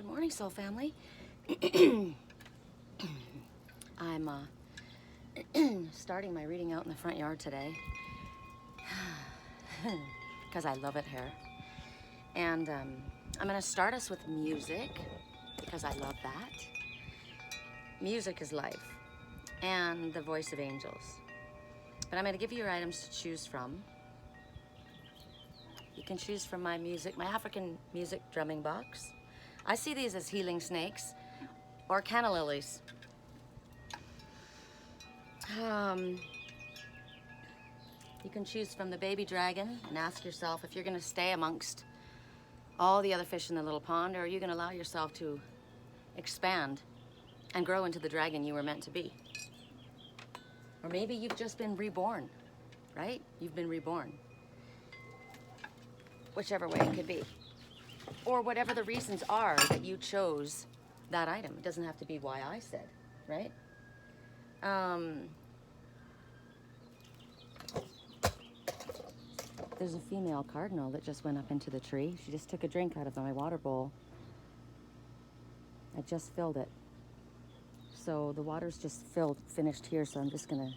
Good morning, soul family. I'm starting my reading out in the front yard today because I love it here. And I'm going to start us with music because I love that. Music is life and the voice of angels. But I'm going to give you your items to choose from. You can choose from my music, my African music drumming box. I see these as healing snakes or canna lilies. You can choose from the baby dragon and ask yourself if you're going to stay amongst all the other fish in the little pond, or are you going to allow yourself to expand and grow into the dragon you were meant to be? Or maybe you've just been reborn, right? You've been reborn. Whichever way it could be. Or whatever the reasons are that you chose that item. It doesn't have to be why I said, right? There's a female cardinal that just went up into the tree. She just took a drink out of my water bowl. I just filled it. So the water's just finished here, so I'm just gonna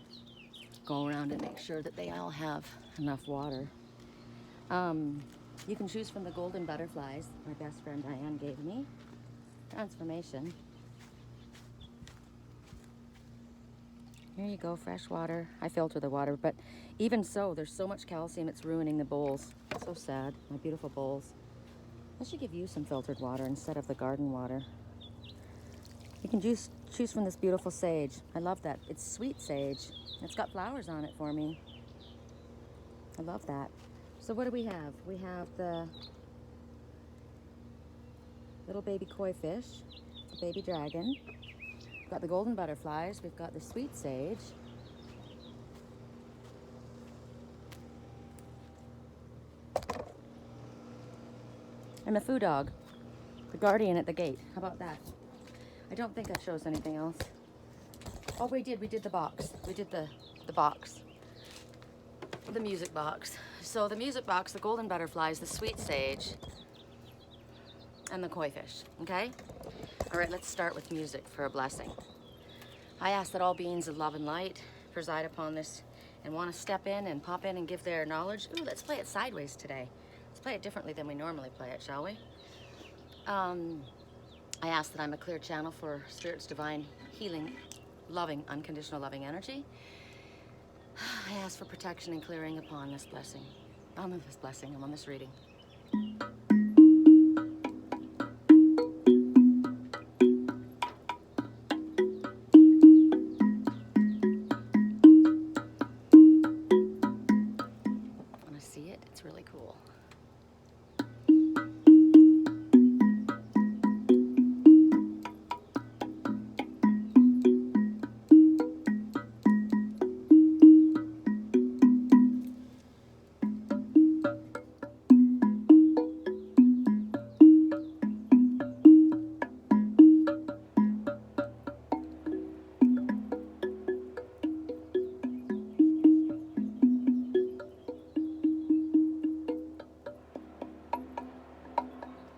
go around and make sure that they all have enough water. You can choose from the golden butterflies my best friend Diane gave me. Transformation. Here you go, fresh water. I filter the water, but even so, there's so much calcium it's ruining the bowls. So sad, my beautiful bowls. I should give you some filtered water instead of the garden water. You can choose from this beautiful sage. I love that. It's sweet sage. It's got flowers on it for me. I love that. So what do we have? We have the little baby koi fish, the baby dragon. We've got the golden butterflies. We've got the sweet sage. And the foo dog, the guardian at the gate. How about that? I don't think that shows anything else. Oh, we did the box. We did the box. The music box. So the music box, the golden butterflies, the sweet sage, and the koi fish, okay? All right, let's start with music for a blessing. I ask that all beings of love and light preside upon this and want to step in and pop in and give their knowledge. Ooh, let's play it sideways today. Let's play it differently than we normally play it, shall we? I ask that I'm a clear channel for Spirit's divine healing, loving, unconditional loving energy. I ask for protection and clearing upon this blessing. I'm on this reading. Want to see it? It's really cool.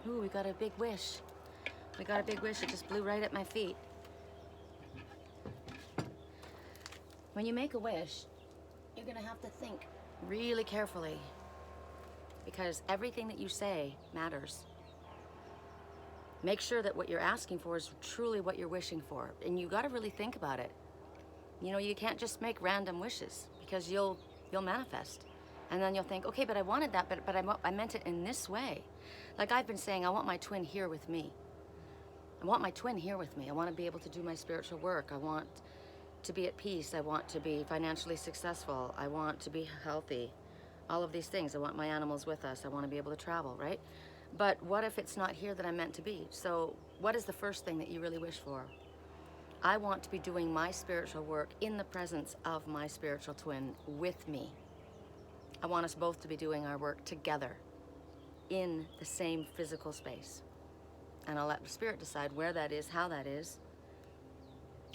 Ooh, we got a big wish. We got a big wish. It just blew right at my feet. When you make a wish, you're gonna have to think really carefully because everything that you say matters. Make sure that what you're asking for is truly what you're wishing for, and you gotta really think about it. You know, you can't just make random wishes because you'll manifest. And then you'll think, okay, but I wanted that, but I meant it in this way. Like I've been saying, I want my twin here with me. I want my twin here with me. I want to be able to do my spiritual work. I want to be at peace. I want to be financially successful. I want to be healthy. All of these things. I want my animals with us. I want to be able to travel, right? But what if it's not here that I'm meant to be? So what is the first thing that you really wish for? I want to be doing my spiritual work in the presence of my spiritual twin with me. I want us both to be doing our work together in the same physical space. And I'll let the Spirit decide where that is, how that is,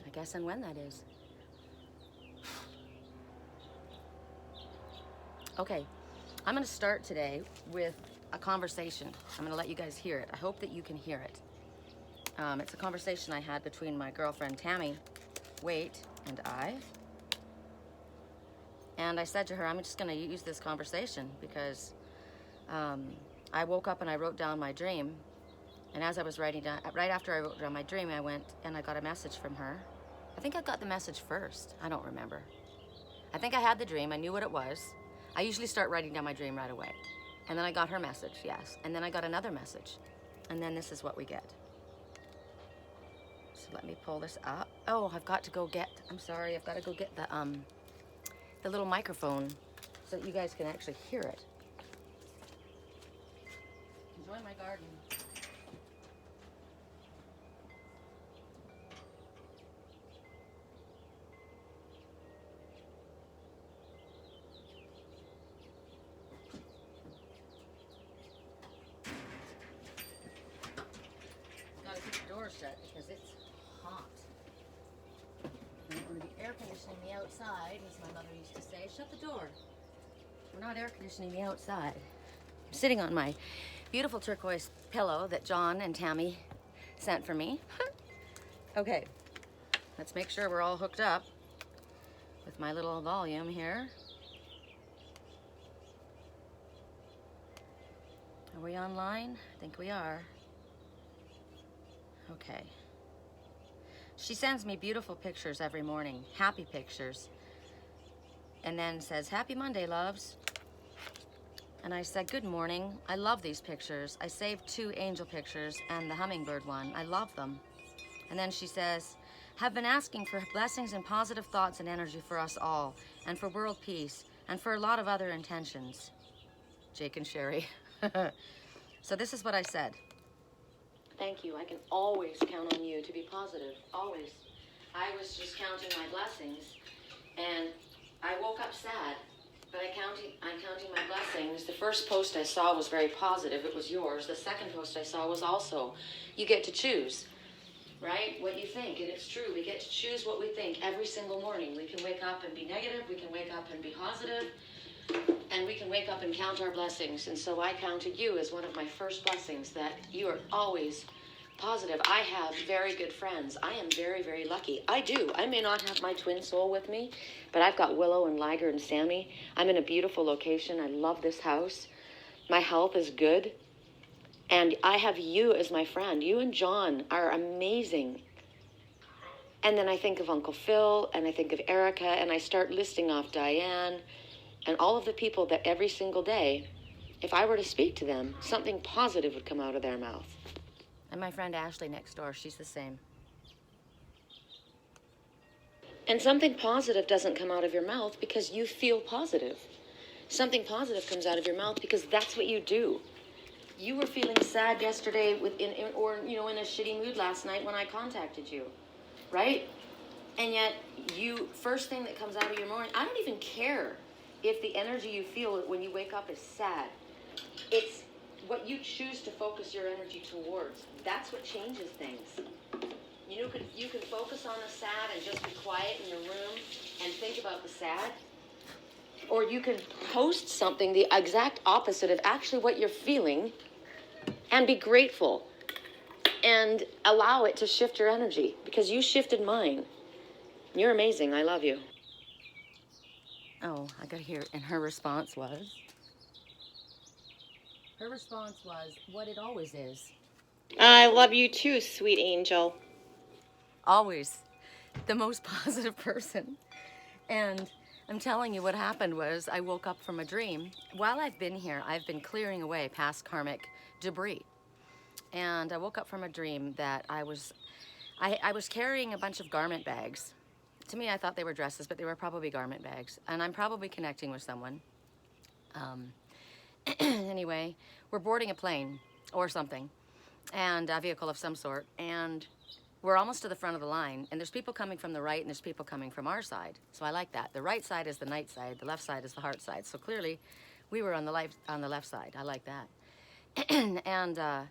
I guess, and when that is. Okay, I'm gonna start today with a conversation. I'm gonna let you guys hear it. I hope that you can hear it. It's a conversation I had between my girlfriend Tammy Waite and I. And I said to her, I'm just going to use this conversation because I woke up and I wrote down my dream. And as I was writing down, right after I wrote down my dream, I went and I got a message from her. I think I got the message first. I don't remember. I think I had the dream. I knew what it was. I usually start writing down my dream right away. And then I got her message, yes. And then I got another message. And then this is what we get. So let me pull this up. Oh, I've got to go get, I'm sorry, I've got to go get the little microphone so that you guys can actually hear it. Enjoy my garden. Gotta keep the door shut because it's hot. And we're going to be air conditioning the outside, as my mother used to say. Shut the door. We're not air conditioning the outside. I'm sitting on my beautiful turquoise pillow that John and Tammy sent for me. Okay, let's make sure we're all hooked up with my little volume here. Are we online? I think we are. Okay. She sends me beautiful pictures every morning, happy pictures, and then says, "Happy Monday, loves." And I said, "Good morning. I love these pictures. I saved 2 angel pictures and the hummingbird one. I love them." And then she says, "Have been asking for blessings and positive thoughts and energy for us all, and for world peace, and for a lot of other intentions. Jake and Sherry." So this is what I said. Thank you. I can always count on you to be positive. Always. I was just counting my blessings, and I woke up sad, but I'm counting my blessings. The first post I saw was very positive. It was yours. The second post I saw was also, you get to choose, right? What you think, and it's true. We get to choose what we think every single morning. We can wake up and be negative. We can wake up and be positive. And we can wake up and count our blessings. And so I counted you as one of my first blessings, that you are always positive. I have very good friends. I am very, very lucky. I do. I may not have my twin soul with me, but I've got Willow and Lazer and Sammy. I'm in a beautiful location. I love this house. My health is good. And I have you as my friend. You and John are amazing. And then I think of Uncle Phil, and I think of Erica, and I start listing off Diane, and all of the people that every single day, if I were to speak to them, something positive would come out of their mouth. And my friend Ashley next door, she's the same. And something positive doesn't come out of your mouth because you feel positive. Something positive comes out of your mouth because that's what you do. You were feeling sad yesterday or in a shitty mood last night when I contacted you, right? And yet first thing that comes out of your morning, I don't even care if the energy you feel when you wake up is sad. It's what you choose to focus your energy towards. That's what changes things. You can focus on the sad and just be quiet in your room and think about the sad. Or you can post something the exact opposite of actually what you're feeling and be grateful and allow it to shift your energy, because you shifted mine. You're amazing. I love you. Oh, I got to hear it. And her response was what it always is. I love you too, sweet angel. Always the most positive person. And I'm telling you, what happened was I woke up from a dream. While I've been here, I've been clearing away past karmic debris. And I woke up from a dream that I was carrying a bunch of garment bags. To me, I thought they were dresses, but they were probably garment bags. And I'm probably connecting with someone. Anyway, we're boarding a plane or something, and a vehicle of some sort. And we're almost to the front of the line. And there's people coming from the right, and there's people coming from our side. So I like that. The right side is the night side. The left side is the heart side. So clearly, we were on the left side. I like that. And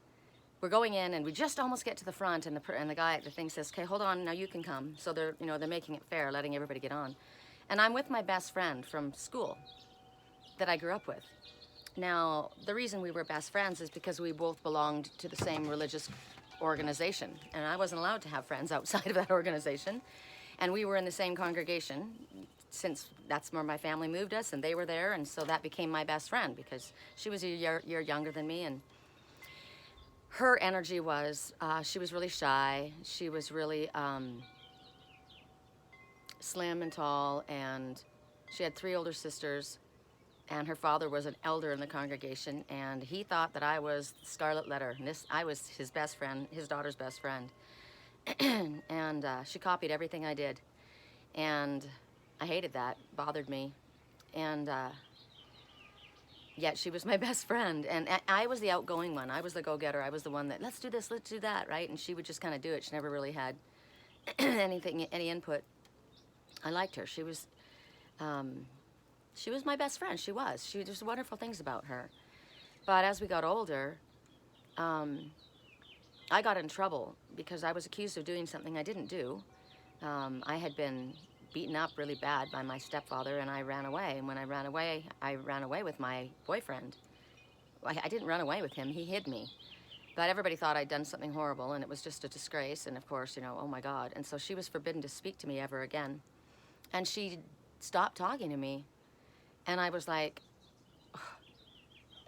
we're going in, and we just almost get to the front, and the guy at the thing says, "Okay, hold on, now you can come." So they're making it fair, letting everybody get on. And I'm with my best friend from school that I grew up with. Now, the reason we were best friends is because we both belonged to the same religious organization, and I wasn't allowed to have friends outside of that organization. And we were in the same congregation since that's where my family moved us, and they were there, and so that became my best friend because she was a year younger than me, and her energy was, she was really shy. She was really slim and tall, and she had 3 older sisters, and her father was an elder in the congregation, and he thought that I was Scarlet Letter. And I was his best friend, his daughter's best friend. And she copied everything I did. And I hated that, bothered me. And yet she was my best friend. And I was the outgoing one. I was the go-getter. I was the one that, let's do this, let's do that, right? And she would just kind of do it. She never really had any input. I liked her. She was my best friend. There's wonderful things about her. But as we got older, I got in trouble because I was accused of doing something I didn't do. I had been beaten up really bad by my stepfather, and I ran away. And when I ran away with my boyfriend. I didn't run away with him. He hid me. But everybody thought I'd done something horrible, and it was just a disgrace. And of course, you know, oh my God. And so she was forbidden to speak to me ever again. And she stopped talking to me. And I was like,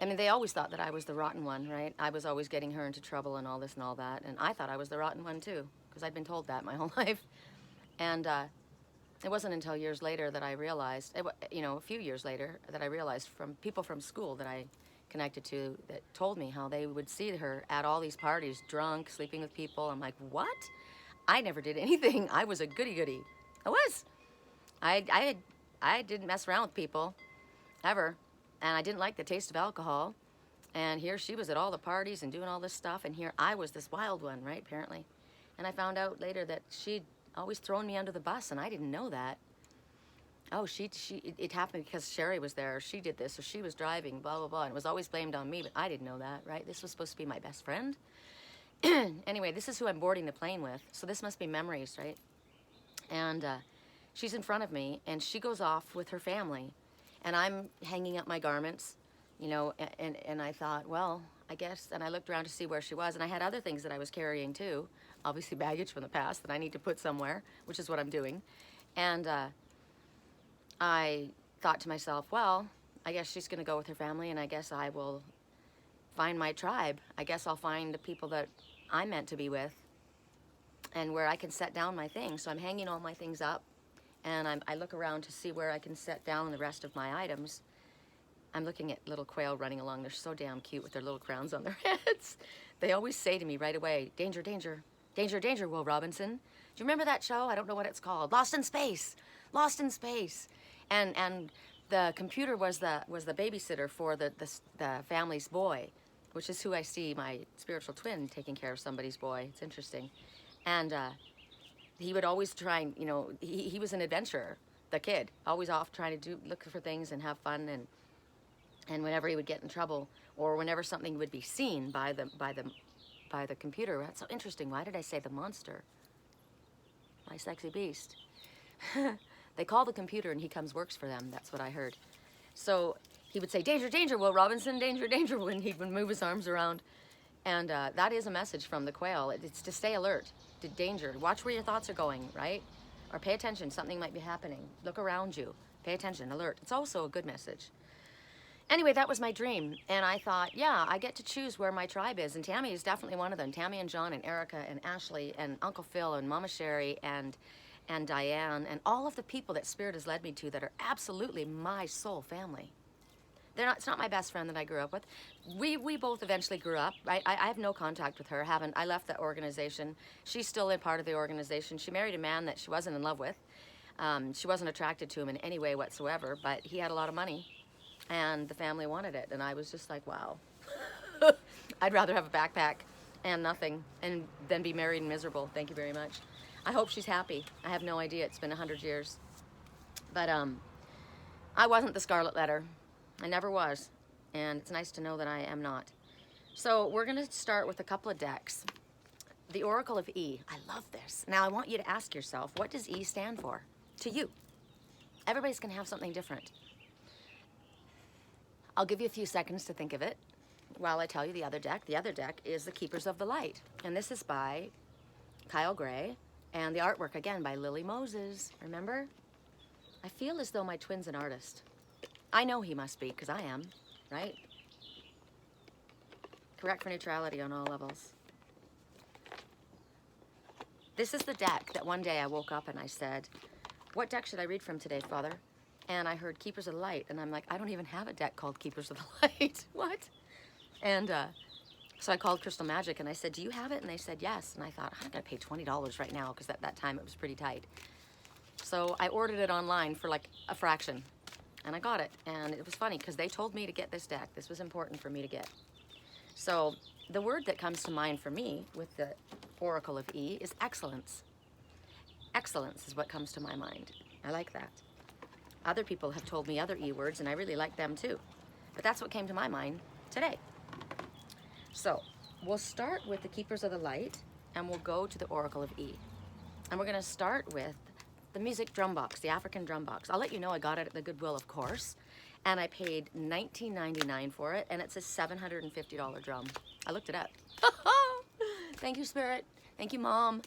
I mean, they always thought that I was the rotten one, right? I was always getting her into trouble and all this and all that. And I thought I was the rotten one too, because I'd been told that my whole life. And it wasn't until years later that I realized, you know, a few years later, that I realized from people from school that I connected to that told me how they would see her at all these parties, drunk, sleeping with people. I'm like, what? I never did anything. I was a goody-goody. I was. I didn't mess around with people, ever. And I didn't like the taste of alcohol. And here she was at all the parties and doing all this stuff. And here I was this wild one, right, apparently. And I found out later that she'd always thrown me under the bus, and I didn't know that. Oh, it happened because Sherry was there, or she did this, or she was driving, blah, blah, blah. And it was always blamed on me, but I didn't know that, right? This was supposed to be my best friend. Anyway, this is who I'm boarding the plane with. So this must be memories, right? And she's in front of me, and she goes off with her family. And I'm hanging up my garments, you know, and I thought, well, I guess, and I looked around to see where she was, and I had other things that I was carrying too, obviously baggage from the past that I need to put somewhere, which is what I'm doing. And I thought to myself, well, I guess she's going to go with her family, and I guess I will find my tribe. I guess I'll find the people that I'm meant to be with and where I can set down my things. So I'm hanging all my things up, and I look around to see where I can set down the rest of my items. I'm looking at little quail running along. They're so damn cute with their little crowns on their heads. They always say to me right away, danger, danger, danger, danger, Will Robinson. Do you remember that show? I don't know what it's called. Lost in Space. Lost in Space. And the computer was the babysitter for the family's boy, which is who I see my spiritual twin taking care of somebody's boy. It's interesting. And he would always try and, you know, he was an adventurer, the kid, always off trying to look for things and have fun, and whenever he would get in trouble, or whenever something would be seen by the computer. That's so interesting. Why did I say the monster? My sexy beast. They call the computer and he comes works for them. That's what I heard. So he would say, danger, danger, Will Robinson, danger, danger, when he would move his arms around. And that is a message from the quail. It's to stay alert, to danger. Watch where your thoughts are going, right? Or pay attention. Something might be happening. Look around you. Pay attention, alert. It's also a good message. Anyway, that was my dream. And I thought, yeah, I get to choose where my tribe is. And Tammy is definitely one of them. Tammy and John and Erica and Ashley and Uncle Phil and Mama Sherry and Diane and all of the people that Spirit has led me to that are absolutely my soul family. It's not my best friend that I grew up with. We both eventually grew up. I have no contact with her. I left the organization. She's still a part of the organization. She married a man that she wasn't in love with. She wasn't attracted to him in any way whatsoever, but he had a lot of money and the family wanted it. And I was just like, wow. I'd rather have a backpack and nothing and then be married and miserable. Thank you very much. I hope she's happy. I have no idea. It's been 100 years. But I wasn't the Scarlet Letter. I never was. And it's nice to know that I am not. So we're going to start with a couple of decks. The Oracle of E. I love this. Now I want you to ask yourself, what does E stand for to you? Everybody's going to have something different. I'll give you a few seconds to think of it. while I tell you the other deck. The other deck is the Keepers of the Light. And this is by Kyle Gray. And the artwork, again, by Lily Moses. Remember? I feel as though my twin's an artist. I know he must be, because I am, right? Correct for neutrality on all levels. This is the deck that one day I woke up and I said, what deck should I read from today, Father? And I heard Keepers of the Light, and I'm like, I don't even have a deck called Keepers of the Light. What? And so I called Crystal Magic, and I said, do you have it? And they said, yes. And I thought, I'm going to pay $20 right now, because at that time it was pretty tight. So I ordered it online for like a fraction, and I got it. And it was funny, because they told me to get this deck. This was important for me to get. So the word that comes to mind for me with the Oracle of E is excellence. Excellence is what comes to my mind. I like that. Other people have told me other E words, and I really like them too. But that's what came to my mind today. So we'll start with the Keepers of the Light, and we'll go to the Oracle of E. And we're going to start with the music drum box, the African drum box. I'll let you know I got it at the Goodwill, of course. And I paid $19.99 for it, and it's a $750 drum. I looked it up. Thank you, Spirit. Thank you, Mom.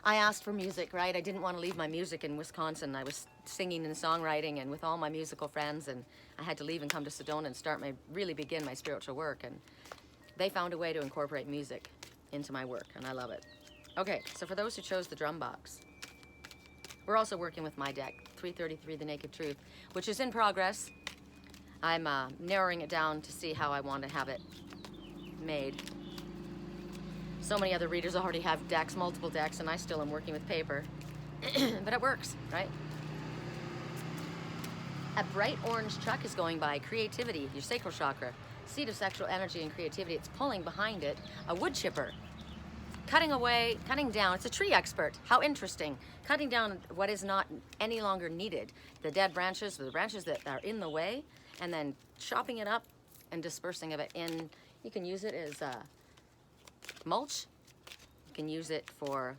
I asked for music, right? I didn't want to leave my music in Wisconsin. I was singing and songwriting and with all my musical friends, and I had to leave and come to Sedona and really begin my spiritual work. And they found a way to incorporate music into my work, and I love it. Okay, so for those who chose the drum box, we're also working with my deck, 333, The Naked Truth, which is in progress. I'm narrowing it down to see how I want to have it made. So many other readers already have decks, multiple decks, and I still am working with paper. But it works, right? A bright orange truck is going by. Creativity, your sacral chakra. Seat of sexual energy and creativity. It's pulling behind it a wood chipper. Cutting away, cutting down. It's a tree expert. How interesting. Cutting down what is not any longer needed. The dead branches, the branches that are in the way, and then chopping it up and dispersing of it in. You can use it as mulch. You can use it for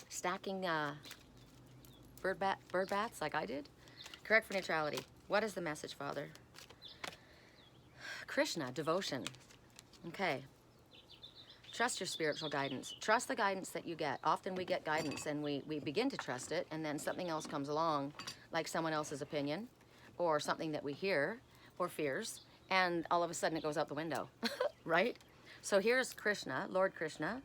stacking bird bats like I did. Correct for neutrality. What is the message, Father? Krishna, devotion. Okay. Trust your spiritual guidance. Trust the guidance that you get. Often we get guidance and we begin to trust it, and then something else comes along, like someone else's opinion, or something that we hear, or fears, and all of a sudden it goes out the window, right? So here's Krishna, Lord Krishna.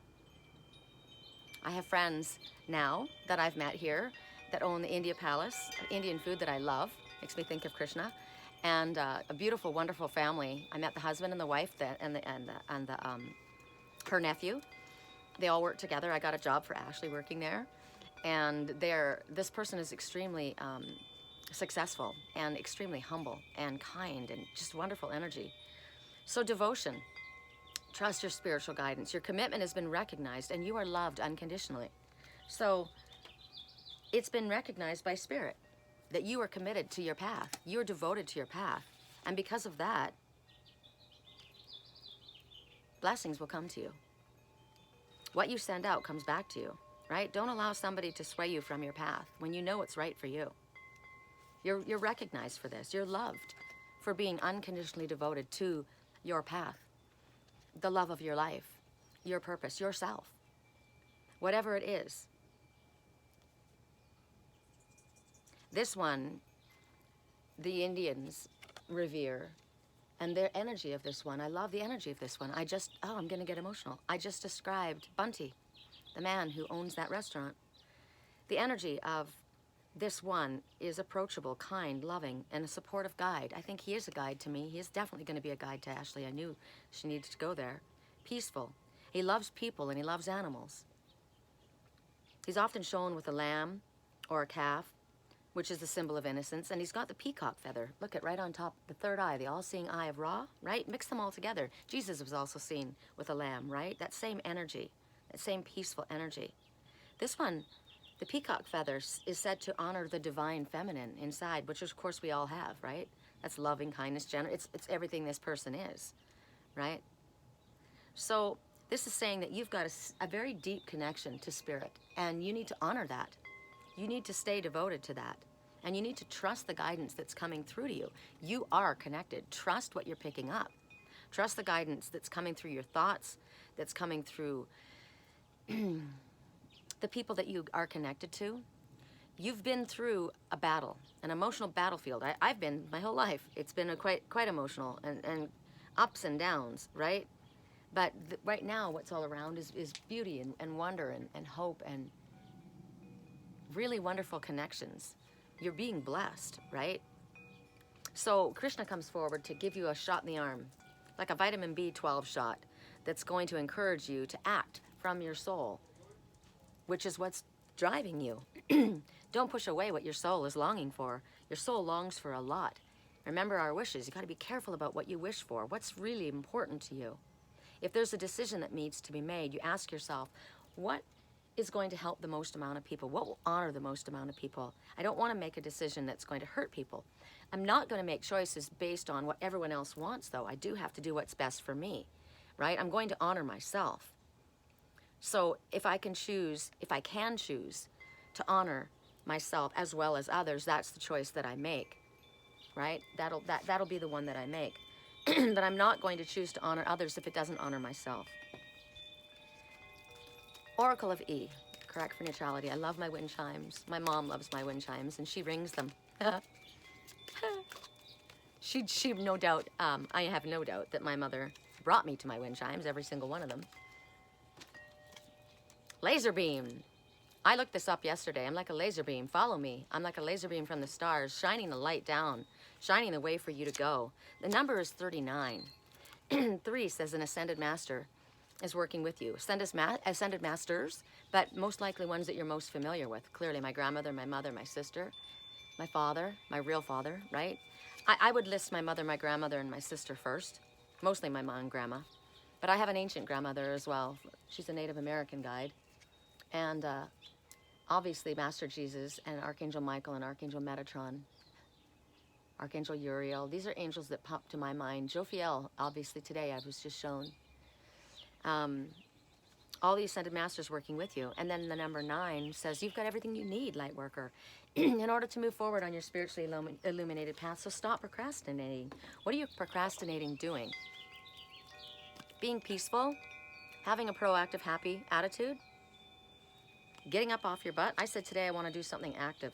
I have friends now that I've met here that own the India Palace, Indian food that I love. Makes me think of Krishna. And a beautiful, wonderful family. I met the husband and the wife and her nephew. They all work together. I got a job for Ashley working there. And this person is extremely successful and extremely humble and kind and just wonderful energy. So devotion. Trust your spiritual guidance. Your commitment has been recognized and you are loved unconditionally. So it's been recognized by Spirit that you are committed to your path. You are devoted to your path. And because of that, blessings will come to you. What you send out comes back to you, right? Don't allow somebody to sway you from your path when you know it's right for you. You're recognized for this. You're loved for being unconditionally devoted to your path, the love of your life, your purpose, yourself, whatever it is. This one, the Indians revere, and their energy of this one, I love the energy of this one. I'm gonna get emotional. I just described Bunty, the man who owns that restaurant. The energy of this one is approachable, kind, loving, and a supportive guide. I think he is a guide to me. He is definitely gonna be a guide to Ashley. I knew she needed to go there. Peaceful. He loves people and he loves animals. He's often shown with a lamb or a calf, which is the symbol of innocence, and he's got the peacock feather. Look at right on top, the third eye, the all-seeing eye of Ra, right? Mix them all together. Jesus was also seen with a lamb, right? That same energy, that same peaceful energy. This one, the peacock feathers, is said to honor the divine feminine inside, which of course we all have, right? That's loving, kindness, generous. It's everything this person is, right? So this is saying that you've got a very deep connection to Spirit, and you need to honor that. You need to stay devoted to that. And you need to trust the guidance that's coming through to you. You are connected. Trust what you're picking up. Trust the guidance that's coming through your thoughts, that's coming through the people that you are connected to. You've been through a battle, an emotional battlefield. I've been my whole life. It's been quite emotional and ups and downs, right? But right now, what's all around is beauty and wonder and hope and really wonderful connections. You're being blessed, right? So Krishna comes forward to give you a shot in the arm, like a vitamin B12 shot that's going to encourage you to act from your soul, which is what's driving you. Don't push away what your soul is longing for. Your soul longs for a lot. Remember our wishes. You got to be careful about what you wish for. What's really important to you? If there's a decision that needs to be made, you ask yourself, what is going to help the most amount of people? What will honor the most amount of people? I don't want to make a decision that's going to hurt people. I'm not going to make choices based on what everyone else wants, though. I do have to do what's best for me, right? I'm going to honor myself. So if I can choose to honor myself as well as others, that's the choice that I make, right? That'll be the one that I make. But I'm not going to choose to honor others if it doesn't honor myself. Oracle of E, correct for neutrality. I love my wind chimes. My mom loves my wind chimes, and she rings them. she no doubt, I have no doubt that my mother brought me to my wind chimes, every single one of them. Laser beam. I looked this up yesterday. I'm like a laser beam. Follow me. I'm like a laser beam from the stars, shining the light down, shining the way for you to go. The number is 39. 3 says an ascended master is working with you. Ascended masters, but most likely ones that you're most familiar with. Clearly my grandmother, my mother, my sister, my father, my real father, right? I would list my mother, my grandmother, and my sister first. Mostly my mom and grandma. But I have an ancient grandmother as well. She's a Native American guide. And obviously Master Jesus and Archangel Michael and Archangel Metatron, Archangel Uriel. These are angels that pop to my mind. Jophiel, obviously today I was just shown. All the ascended masters working with you. And then the number 9 says you've got everything you need, light worker, in order to move forward on your spiritually illuminated path. So stop procrastinating. What are you procrastinating doing? Being peaceful, having a proactive, happy attitude, getting up off your butt. I said today I want to do something active.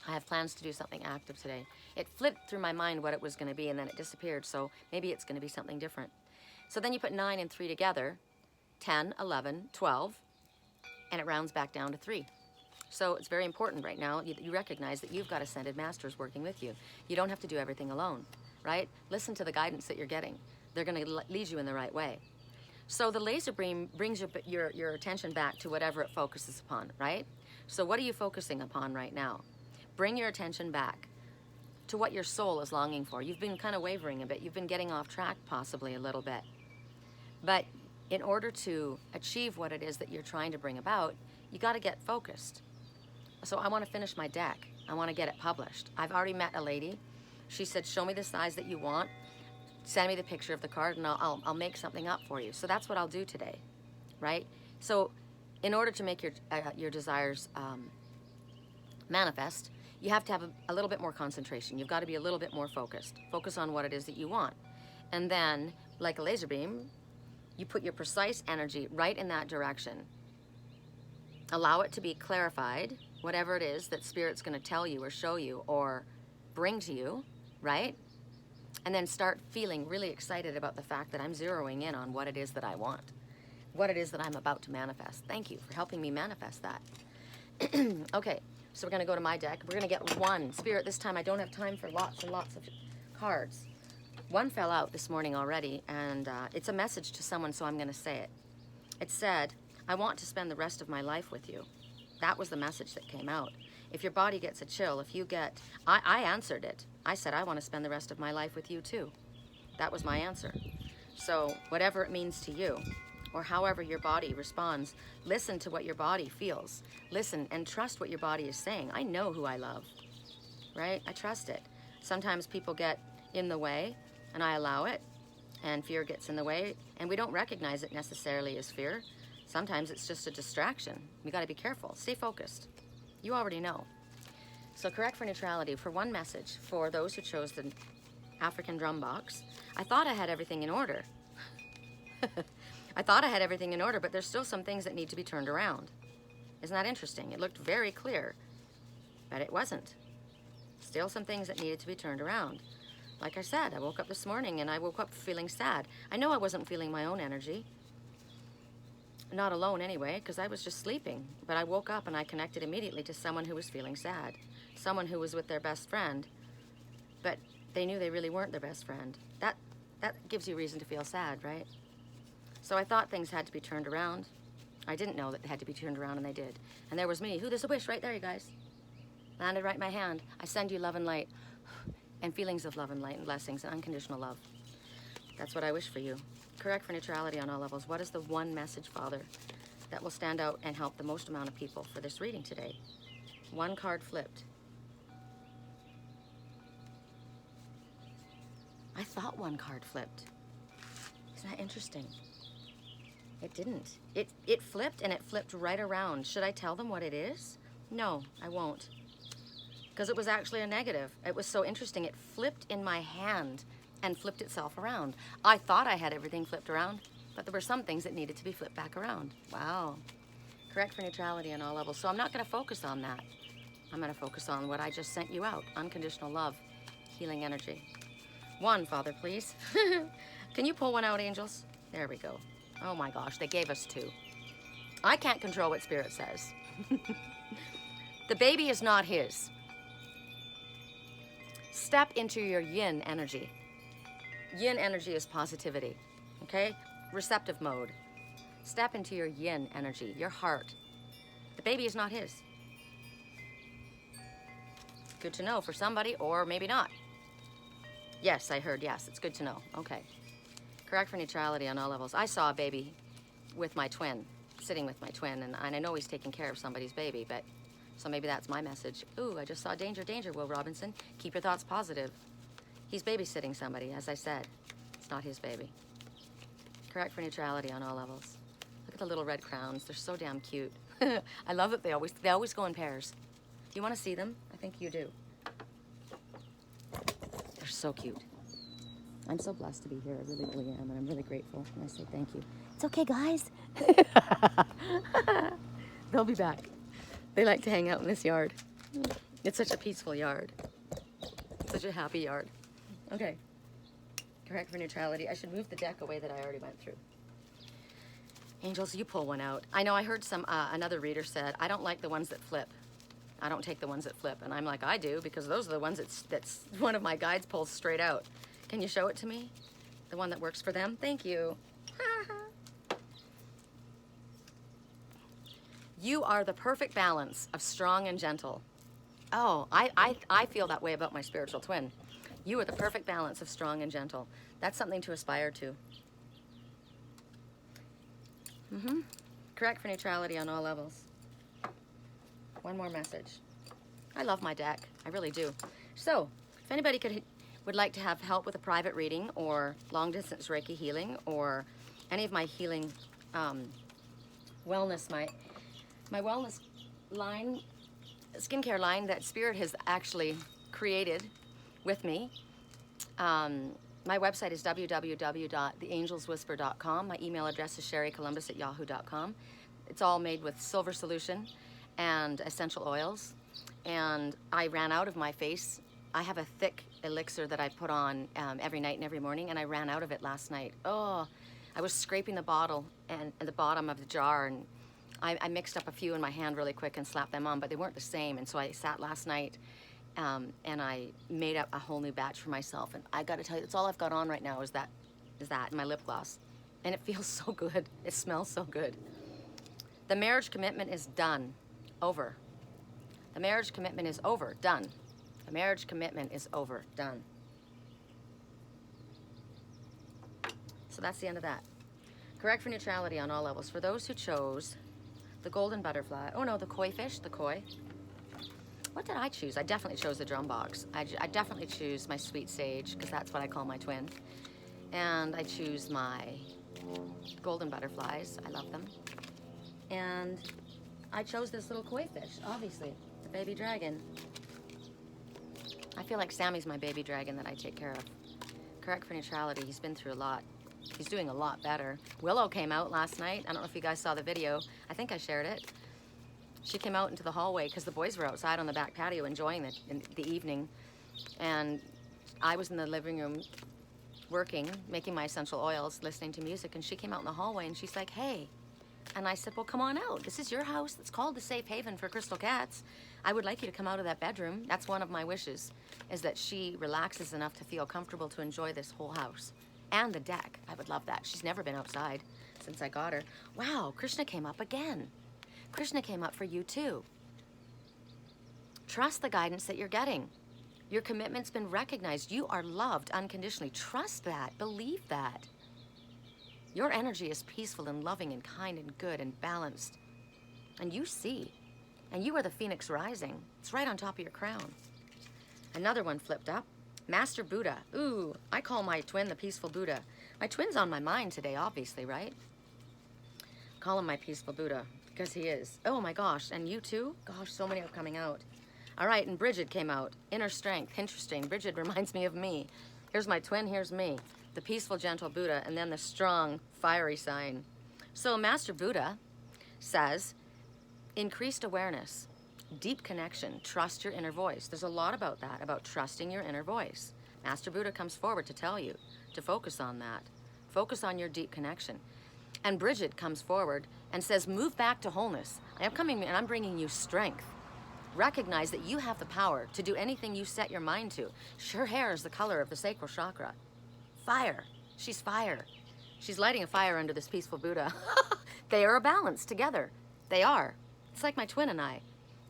I have plans to do something active today. It flipped through my mind what it was going to be, and then it disappeared, so maybe it's going to be something different. So then you put 9 and 3 together, 10, 11, 12, and it rounds back down to 3. So it's very important right now. You recognize that you've got ascended masters working with you. You don't have to do everything alone, right? Listen to the guidance that you're getting. They're going to lead you in the right way. So the laser beam brings your attention back to whatever it focuses upon, right? So what are you focusing upon right now? Bring your attention back to what your soul is longing for. You've been kind of wavering a bit. You've been getting off track possibly a little bit. But in order to achieve what it is that you're trying to bring about, you got to get focused. So I want to finish my deck. I want to get it published. I've already met a lady. She said, show me the size that you want. Send me the picture of the card and I'll make something up for you. So that's what I'll do today, right? So in order to make your desires manifest, you have to have a little bit more concentration. You've got to be a little bit more focused. Focus on what it is that you want. And then, like a laser beam, you put your precise energy right in that direction. Allow it to be clarified, whatever it is that Spirit's going to tell you or show you or bring to you, right? And then start feeling really excited about the fact that I'm zeroing in on what it is that I want, what it is that I'm about to manifest. Thank you for helping me manifest that. Okay, so we're going to go to my deck. We're going to get one. Spirit, this time I don't have time for lots and lots of cards. One fell out this morning already, and it's a message to someone, so I'm going to say it. It said, I want to spend the rest of my life with you. That was the message that came out. If your body gets a chill, if you get... I answered it. I said, I want to spend the rest of my life with you too. That was my answer. So whatever it means to you, or however your body responds, listen to what your body feels. Listen and trust what your body is saying. I know who I love, right? I trust it. Sometimes people get in the way, and I allow it, and fear gets in the way, and we don't recognize it necessarily as fear. Sometimes it's just a distraction. You got to be careful. Stay focused. You already know. So correct for neutrality, for one message for those who chose the African drum box. I thought I had everything in order. I thought I had everything in order, but there's still some things that need to be turned around. Isn't that interesting? It looked very clear, but it wasn't. Still some things that needed to be turned around. Like I said, I woke up this morning and I woke up feeling sad. I know I wasn't feeling my own energy. Not alone anyway, because I was just sleeping. But I woke up and I connected immediately to someone who was feeling sad. Someone who was with their best friend, but they knew they really weren't their best friend. That gives you reason to feel sad, right? So I thought things had to be turned around. I didn't know that they had to be turned around, and they did. And there was me. There's a wish right there, you guys. Landed right in my hand. I send you love and light, and feelings of love and light and blessings and unconditional love. That's what I wish for you. Correct for neutrality on all levels. What is the one message, Father, that will stand out and help the most amount of people for this reading today? One card flipped. I thought one card flipped. Isn't that interesting? It didn't. It flipped, and it flipped right around. Should I tell them what it is? No, I won't. Because it was actually a negative. It was so interesting. It flipped in my hand and flipped itself around. I thought I had everything flipped around, but there were some things that needed to be flipped back around. Wow. Correct for neutrality on all levels. So I'm not going to focus on that. I'm going to focus on what I just sent you out. Unconditional love, healing energy. One, Father, please. Can you pull one out, angels? There we go. Oh my gosh, they gave us two. I can't control what Spirit says. The baby is not his. Step into your yin energy. Yin energy is positivity, okay? Receptive mode. Step into your yin energy, your heart. The baby is not his. Good to know for somebody, or maybe not. Yes, I heard yes. It's good to know. Okay. Correct for neutrality on all levels. I saw a baby with my twin, sitting with my twin, and I know he's taking care of somebody's baby, but so maybe that's my message. Ooh, I just saw danger, danger, Will Robinson. Keep your thoughts positive. He's babysitting somebody, as I said. It's not his baby. Correct for neutrality on all levels. Look at the little red crowns. They're so damn cute. I love that they always go in pairs. Do you want to see them? I think you do. They're so cute. I'm so blessed to be here. I really am, and I'm really grateful. And I say thank you. It's okay, guys. They'll be back. They like to hang out in this yard. It's such a peaceful yard. Such a happy yard. Okay. Correct for neutrality. I should move the deck away that I already went through. Angels, you pull one out. I know I heard another reader said, I don't like the ones that flip. I don't take the ones that flip. And I'm like, I do, because those are the ones that's one of my guides pulls straight out. Can you show it to me? The one that works for them? Thank you. You are the perfect balance of strong and gentle. Oh, I feel that way about my spiritual twin. You are the perfect balance of strong and gentle. That's something to aspire to. Correct for neutrality on all levels. One more message. I love my deck. I really do. So, if anybody would like to have help with a private reading or long-distance Reiki healing or any of my healing wellness, my wellness line, skincare line that Spirit has actually created with me. My website is www.theangelswhisper.com. My email address is sherrycolumbus@yahoo.com. It's all made with silver solution and essential oils. And I ran out of my face. I have a thick elixir that I put on every night and every morning, and I ran out of it last night. Oh, I was scraping the bottle and the bottom of the jar, and I mixed up a few in my hand really quick and slapped them on, but they weren't the same. And so I sat last night and I made up a whole new batch for myself. And I got to tell you, that's all I've got on right now is that and my lip gloss. And it feels so good. It smells so good. The marriage commitment is done. Over. The marriage commitment is over. Done. The marriage commitment is over. Done. So that's the end of that. Correct for neutrality on all levels. For those who chose the golden butterfly, oh no, the koi fish, the koi. What did I choose? I definitely chose the drum box. I definitely choose my sweet sage, because that's what I call my twin. And I choose my golden butterflies. I love them. And I chose this little koi fish, obviously, the baby dragon. I feel like Sammy's my baby dragon that I take care of. correct for neutrality. He's been through a lot. He's doing a lot better. Willow came out last night. I don't know if you guys saw the video. I think I shared it. She came out into the hallway because the boys were outside on the back patio enjoying the evening. And I was in the living room working, making my essential oils, listening to music. And she came out in the hallway and she's like, hey. And I said, well, come on out. This is your house. It's called the Safe Haven for Crystal Cats. I would like you to come out of that bedroom. That's one of my wishes, is that she relaxes enough to feel comfortable to enjoy this whole house. And the deck. I would love that. She's never been outside since I got her. Wow, Krishna came up again. Krishna came up for you too. Trust the guidance that you're getting. Your commitment's been recognized. You are loved unconditionally. Trust that. Believe that. Your energy is peaceful and loving and kind and good and balanced. And you see. And you are the phoenix rising. It's right on top of your crown. Another one flipped up. Master Buddha. Ooh, I call my twin the peaceful Buddha. My twin's on my mind today, obviously, right? Call him my peaceful Buddha, because he is. Oh my gosh, and you too? Gosh, so many are coming out. All right, and Brigid came out. Inner strength, interesting. Brigid reminds me of me. Here's my twin, here's me. The peaceful, gentle Buddha, and then the strong, fiery sign. So Master Buddha says, increased awareness, deep connection, trust your inner voice. There's a lot about that, about trusting your inner voice. Master Buddha comes forward to tell you to focus on that. Focus on your deep connection. And Brigid comes forward and says, move back to wholeness. I'm coming and I'm bringing you strength. Recognize that you have the power to do anything you set your mind to. Her hair is the color of the sacral chakra. Fire. She's fire. She's lighting a fire under this peaceful Buddha. They are a balance together. They are. It's like my twin and I.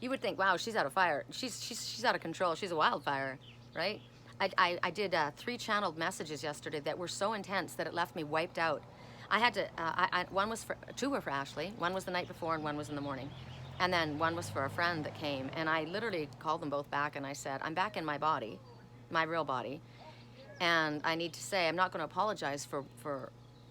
You would think, wow, she's out of fire. She's out of control. She's a wildfire, right? I did 3 channeled messages yesterday that were so intense that it left me wiped out. I had to, two were for Ashley. One was the night before and one was in the morning. And then one was for a friend that came. And I literally called them both back and I said, I'm back in my body, my real body. And I need to say, I'm not going to apologize for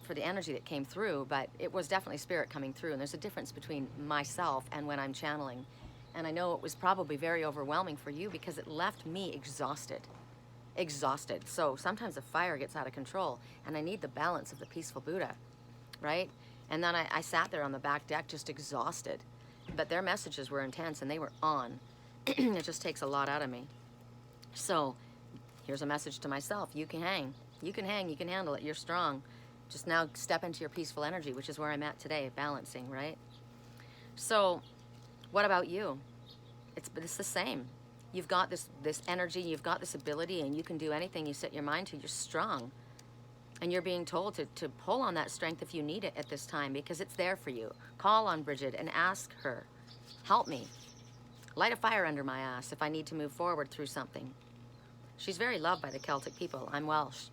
the energy that came through, but it was definitely spirit coming through. And there's a difference between myself and when I'm channeling. And I know it was probably very overwhelming for you because it left me exhausted. Exhausted. So sometimes the fire gets out of control and I need the balance of the peaceful Buddha, right? And then I sat there on the back deck just exhausted. But their messages were intense and they were on. It just takes a lot out of me. So here's a message to myself. You can hang. You can hang. You can handle it. You're strong. Just now step into your peaceful energy, which is where I'm at today, balancing, right? So what about you? It's the same. You've got this energy, you've got this ability, and you can do anything you set your mind to. You're strong. And you're being told to pull on that strength if you need it at this time, because it's there for you. Call on Brigid and ask her, help me. Light a fire under my ass if I need to move forward through something. She's very loved by the Celtic people. I'm Welsh.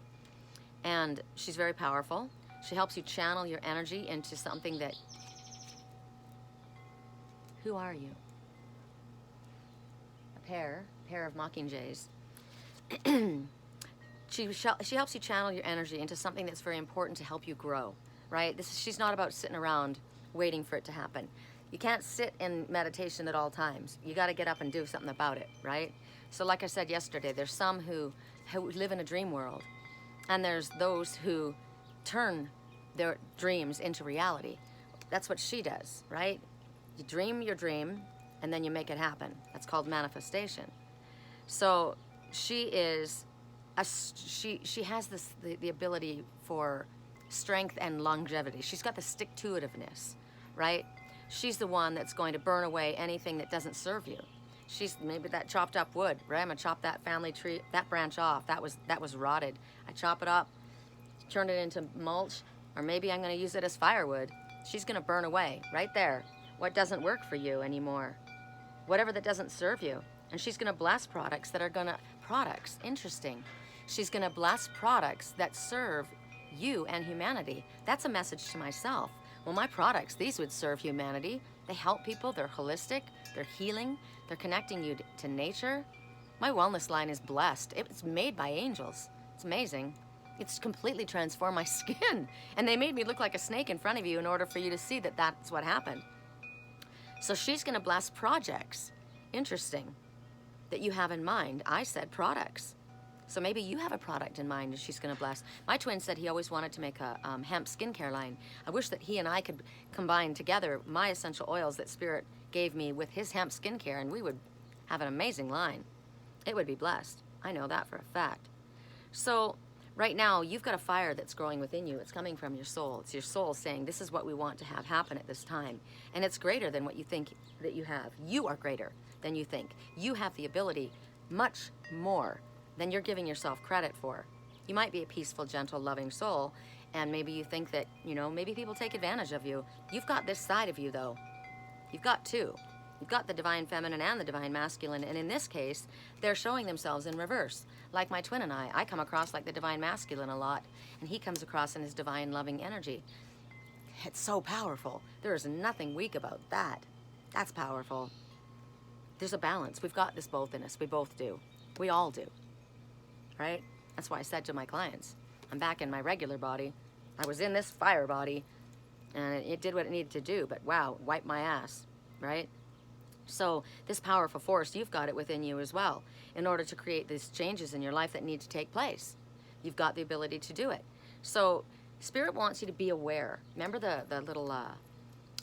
And she's very powerful. She helps you channel your energy into something that... Who are you? A pair of mockingjays. She helps you channel your energy into something that's very important to help you grow, right? She's not about sitting around waiting for it to happen. You can't sit in meditation at all times. You got to get up and do something about it, right? So like I said yesterday, there's some who live in a dream world, and there's those who turn their dreams into reality. That's what she does, right? You dream your dream, and then you make it happen. That's called manifestation. So she is... She has the ability for strength and longevity. She's got the stick-to-itiveness, right? She's the one that's going to burn away anything that doesn't serve you. She's maybe that chopped up wood, right? I'm gonna chop that family tree, that branch off. That was rotted. I chop it up, turn it into mulch, or maybe I'm gonna use it as firewood. She's gonna burn away right there what doesn't work for you anymore, whatever that doesn't serve you. And she's gonna bless products that are products, interesting. She's gonna bless products that serve you and humanity. That's a message to myself. Well, my products, these would serve humanity. They help people, they're holistic, they're healing, they're connecting you to nature. My wellness line is blessed. It's made by angels. It's amazing. It's completely transformed my skin. And they made me look like a snake in front of you in order for you to see that that's what happened. So she's gonna bless projects. Interesting. That you have in mind. I said products. So maybe you have a product in mind that she's going to bless. My twin said he always wanted to make a hemp skincare line. I wish that he and I could combine together my essential oils that Spirit gave me with his hemp skincare, and we would have an amazing line. It would be blessed. I know that for a fact. So right now, you've got a fire that's growing within you. It's coming from your soul. It's your soul saying, this is what we want to have happen at this time. And it's greater than what you think that you have. You are greater than you think. You have the ability much more than you're giving yourself credit for. You might be a peaceful, gentle, loving soul, and maybe you think that, you know, maybe people take advantage of you. You've got this side of you, though. You've got two. You've got the divine feminine and the divine masculine, and in this case, they're showing themselves in reverse. Like my twin and I come across like the divine masculine a lot, and he comes across in his divine loving energy. It's so powerful. There is nothing weak about that. That's powerful. There's a balance. We've got this both in us. We both do. We all do. Right? That's why I said to my clients, I'm back in my regular body. I was in this fire body, and it did what it needed to do, but wow, wiped my ass, right? So this powerful force, you've got it within you as well. In order to create these changes in your life that need to take place, you've got the ability to do it. So Spirit wants you to be aware. Remember the little,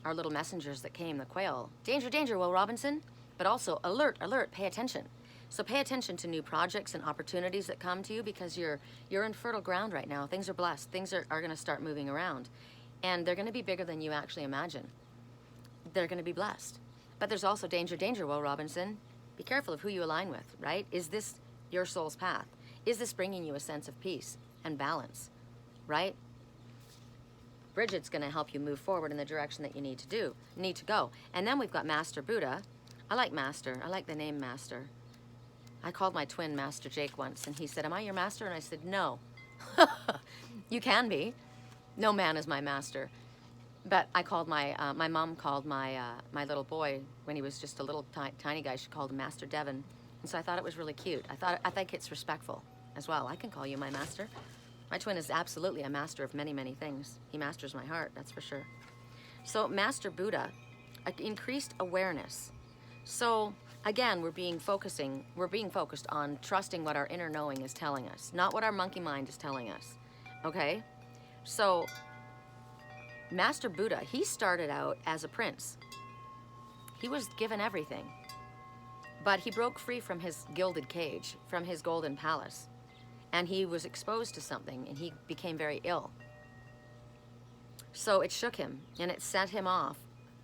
our little messengers that came, the quail. Danger, danger, Will Robinson. But also, alert, alert, pay attention. So pay attention to new projects and opportunities that come to you, because you're in fertile ground right now. Things are blessed. Things are going to start moving around. And they're going to be bigger than you actually imagine. They're going to be blessed. But there's also danger, danger, Will Robinson. Be careful of who you align with, right? Is this your soul's path? Is this bringing you a sense of peace and balance, right? Brigid's going to help you move forward in the direction that you need to go. And then we've got Master Buddha. I like Master. I like the name Master. I called my twin Master Jake once, and he said, am I your master? And I said, no. You can be. No man is my master. But I called my mom called my little boy when he was just a little tiny guy. She called him Master Devon, and so I thought it was really cute. I think it's respectful as well. I can call you my master. My twin is absolutely a master of many, many things. He masters my heart, that's for sure. So Master Buddha, increased awareness. So again, we're being focused on trusting what our inner knowing is telling us, not what our monkey mind is telling us. Okay, so. Master Buddha, he started out as a prince. He was given everything. But he broke free from his gilded cage, from his golden palace. And he was exposed to something, and he became very ill. So it shook him, and it set him off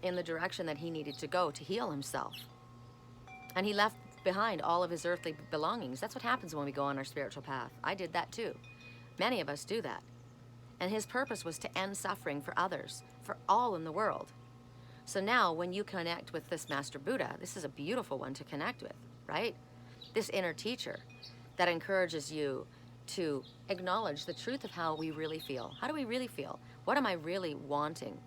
in the direction that he needed to go to heal himself. And he left behind all of his earthly belongings. That's what happens when we go on our spiritual path. I did that too. Many of us do that. And his purpose was to end suffering for others, for all in the world. So now when you connect with this Master Buddha, this is a beautiful one to connect with, right? This inner teacher that encourages you to acknowledge the truth of how we really feel. How do we really feel? What am I really wanting?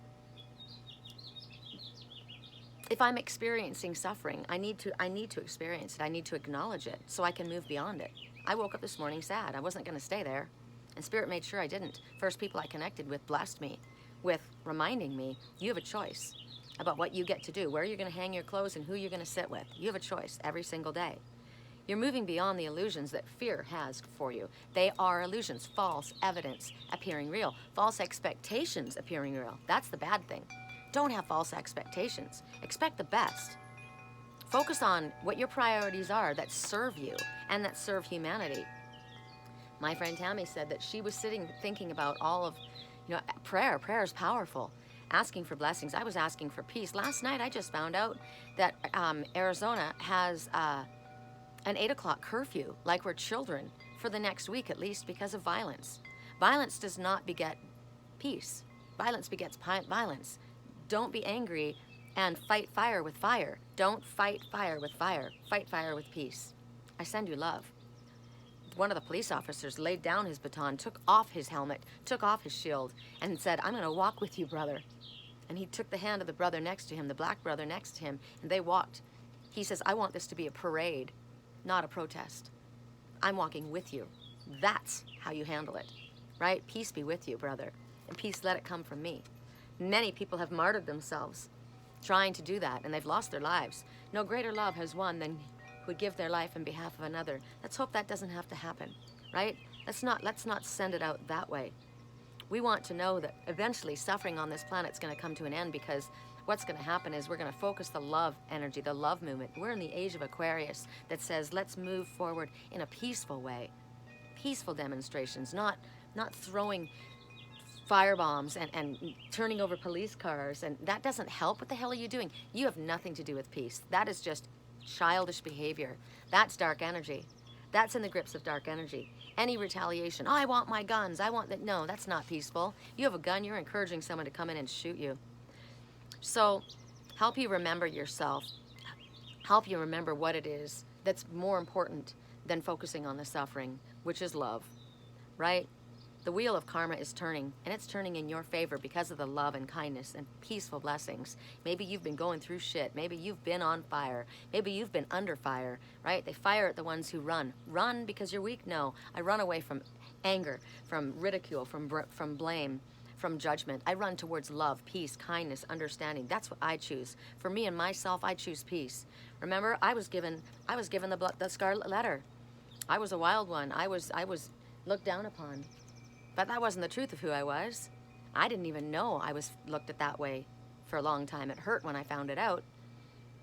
If I'm experiencing suffering, I need to experience it. I need to acknowledge it so I can move beyond it. I woke up this morning sad. I wasn't going to stay there. And Spirit made sure I didn't. First people I connected with blessed me with reminding me, you have a choice about what you get to do, where you're going to hang your clothes and who you're going to sit with. You have a choice every single day. You're moving beyond the illusions that fear has for you. They are illusions, false evidence appearing real, false expectations appearing real. That's the bad thing. Don't have false expectations. Expect the best. Focus on what your priorities are that serve you and that serve humanity. My friend Tammy said that she was sitting thinking about all of, prayer. Prayer is powerful. Asking for blessings. I was asking for peace. Last night I just found out that Arizona has an 8 o'clock curfew, like we're children, for the next week at least, because of violence. Violence does not beget peace. Violence begets violence. Don't be angry and fight fire with fire. Don't fight fire with fire. Fight fire with peace. I send you love. One of the police officers laid down his baton, took off his helmet, took off his shield, and said, I'm going to walk with you, brother. And he took the hand of the brother next to him, the black brother next to him, and they walked. He says, I want this to be a parade, not a protest. I'm walking with you. That's how you handle it, right? Peace be with you, brother, and peace let it come from me. Many people have martyred themselves trying to do that, and they've lost their lives. No greater love has won than would give their life in behalf of another. Let's hope that doesn't have to happen, right? Let's not send it out that way. We want to know that eventually suffering on this planet is going to come to an end, because what's going to happen is we're going to focus the love energy, the love movement. We're in the age of Aquarius that says let's move forward in a peaceful way. Peaceful demonstrations, not throwing firebombs and turning over police cars, and that doesn't help. What the hell are you doing? You have nothing to do with peace. That is just childish behavior. That's dark energy. That's in the grips of dark energy. Any retaliation, oh, I want my guns, I want that. No, that's not peaceful. You have a gun, you're encouraging someone to come in and shoot you. So help you remember yourself. Help you remember what it is that's more important than focusing on the suffering, which is love, right? The wheel of karma is turning, and it's turning in your favor because of the love and kindness and peaceful blessings. Maybe you've been going through shit. Maybe you've been on fire. Maybe you've been under fire, right? They fire at the ones who run. Run because you're weak? No. I run away from anger, from ridicule, from blame, from judgment. I run towards love, peace, kindness, understanding. That's what I choose. For me and myself, I choose peace. Remember, I was given the scarlet letter. I was a wild one. I was looked down upon. But that wasn't the truth of who I was. I didn't even know I was looked at that way for a long time. It hurt when I found it out,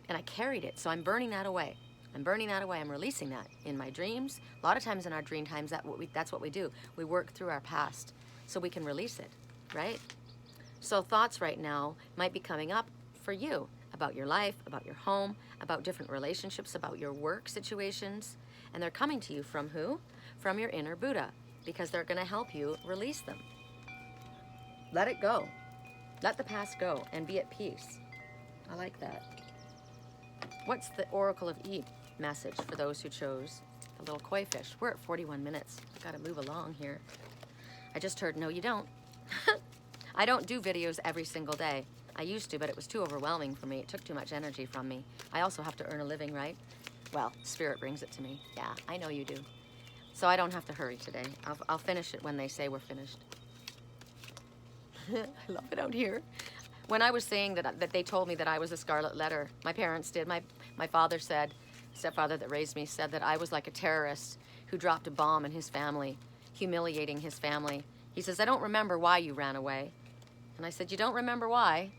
and I carried it. So I'm burning that away. I'm burning that away. I'm releasing that in my dreams. A lot of times in our dream times, that's what we do. We work through our past so we can release it, right? So thoughts right now might be coming up for you about your life, about your home, about different relationships, about your work situations. And they're coming to you from who? From your inner Buddha, because they're going to help you release them. Let it go. Let the past go and be at peace. I like that. What's the Oracle of Eve message for those who chose the little koi fish? We're at 41 minutes. I've got to move along here. I just heard, no, you don't. I don't do videos every single day. I used to, but it was too overwhelming for me. It took too much energy from me. I also have to earn a living, right? Well, Spirit brings it to me. Yeah, I know you do. So I don't have to hurry today. I'll finish it when they say we're finished. I love it out here. When I was saying that they told me that I was a scarlet letter, my parents did. My father said, stepfather that raised me, said that I was like a terrorist who dropped a bomb in his family, humiliating his family. He says, I don't remember why you ran away. And I said, you don't remember why?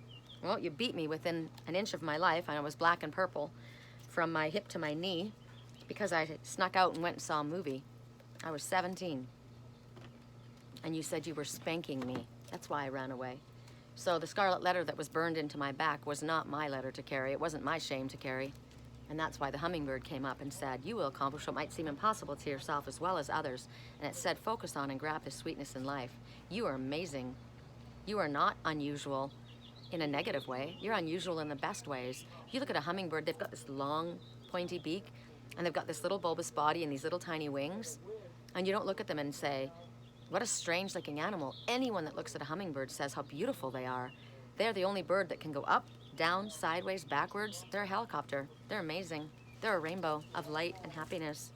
Well, you beat me within an inch of my life, and I was black and purple from my hip to my knee because I snuck out and went and saw a movie. I was 17. And you said you were spanking me. That's why I ran away. So the scarlet letter that was burned into my back was not my letter to carry. It wasn't my shame to carry. And that's why the hummingbird came up and said, you will accomplish what might seem impossible to yourself as well as others. And it said, focus on and grab the sweetness in life. You are amazing. You are not unusual in a negative way. You're unusual in the best ways. If you look at a hummingbird, they've got this long, pointy beak, and they've got this little bulbous body and these little tiny wings. And you don't look at them and say, what a strange looking animal. Anyone that looks at a hummingbird says how beautiful they are. They're the only bird that can go up, down, sideways, backwards. They're a helicopter. They're amazing. They're a rainbow of light and happiness.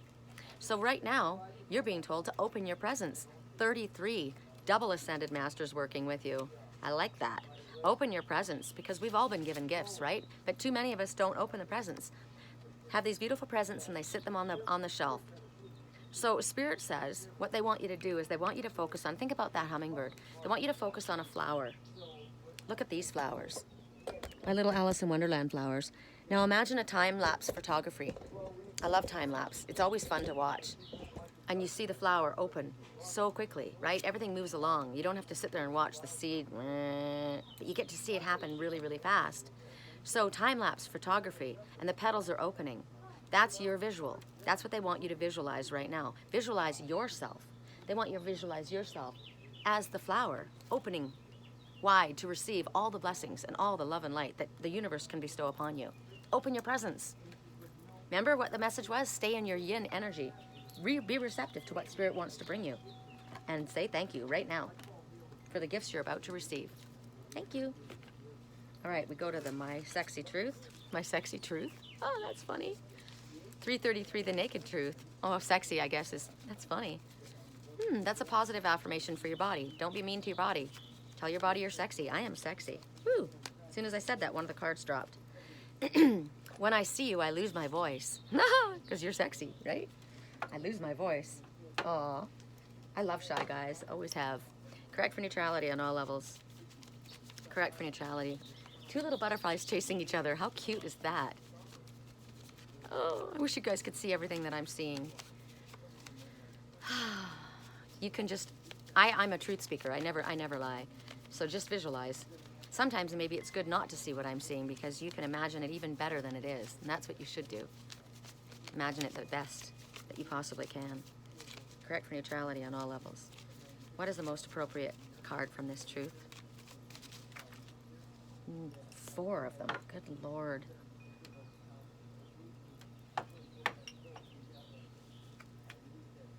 So right now, you're being told to open your presence. 33 double ascended masters working with you. I like that. Open your presence, because we've all been given gifts, right? But too many of us don't open the presents. Have these beautiful presents and they sit them on the shelf. So Spirit says what they want you to do is they want you to focus on, think about that hummingbird. They want you to focus on a flower. Look at these flowers. My little Alice in Wonderland flowers. Now imagine a time-lapse photography. I love time-lapse. It's always fun to watch. And you see the flower open so quickly, right? Everything moves along. You don't have to sit there and watch the seed, but you get to see it happen really, really fast. So time-lapse photography, and the petals are opening. That's your visual. That's what they want you to visualize right now. Visualize yourself. They want you to visualize yourself as the flower, opening wide to receive all the blessings and all the love and light that the universe can bestow upon you. Open your presence. Remember what the message was? Stay in your yin energy. Be receptive to what Spirit wants to bring you. And say thank you right now for the gifts you're about to receive. Thank you. All right, we go to the My Sexy Truth. My Sexy Truth. Oh, that's funny. 333, the Naked Truth. Oh, sexy, I guess, that's funny. That's a positive affirmation for your body. Don't be mean to your body. Tell your body you're sexy. I am sexy. Woo! As soon as I said that, one of the cards dropped. When I see you, I lose my voice. Because you're sexy, right? I lose my voice. Aw. I love shy guys. Always have. Correct for neutrality on all levels. Correct for neutrality. Two little butterflies chasing each other. How cute is that? Oh, I wish you guys could see everything that I'm seeing. You can just, I'm a truth speaker. I never lie. So just visualize. Sometimes maybe it's good not to see what I'm seeing because you can imagine it even better than it is. And that's what you should do. Imagine it the best that you possibly can. Correct for neutrality on all levels. What is the most appropriate card from this truth? 4 of them. Good Lord.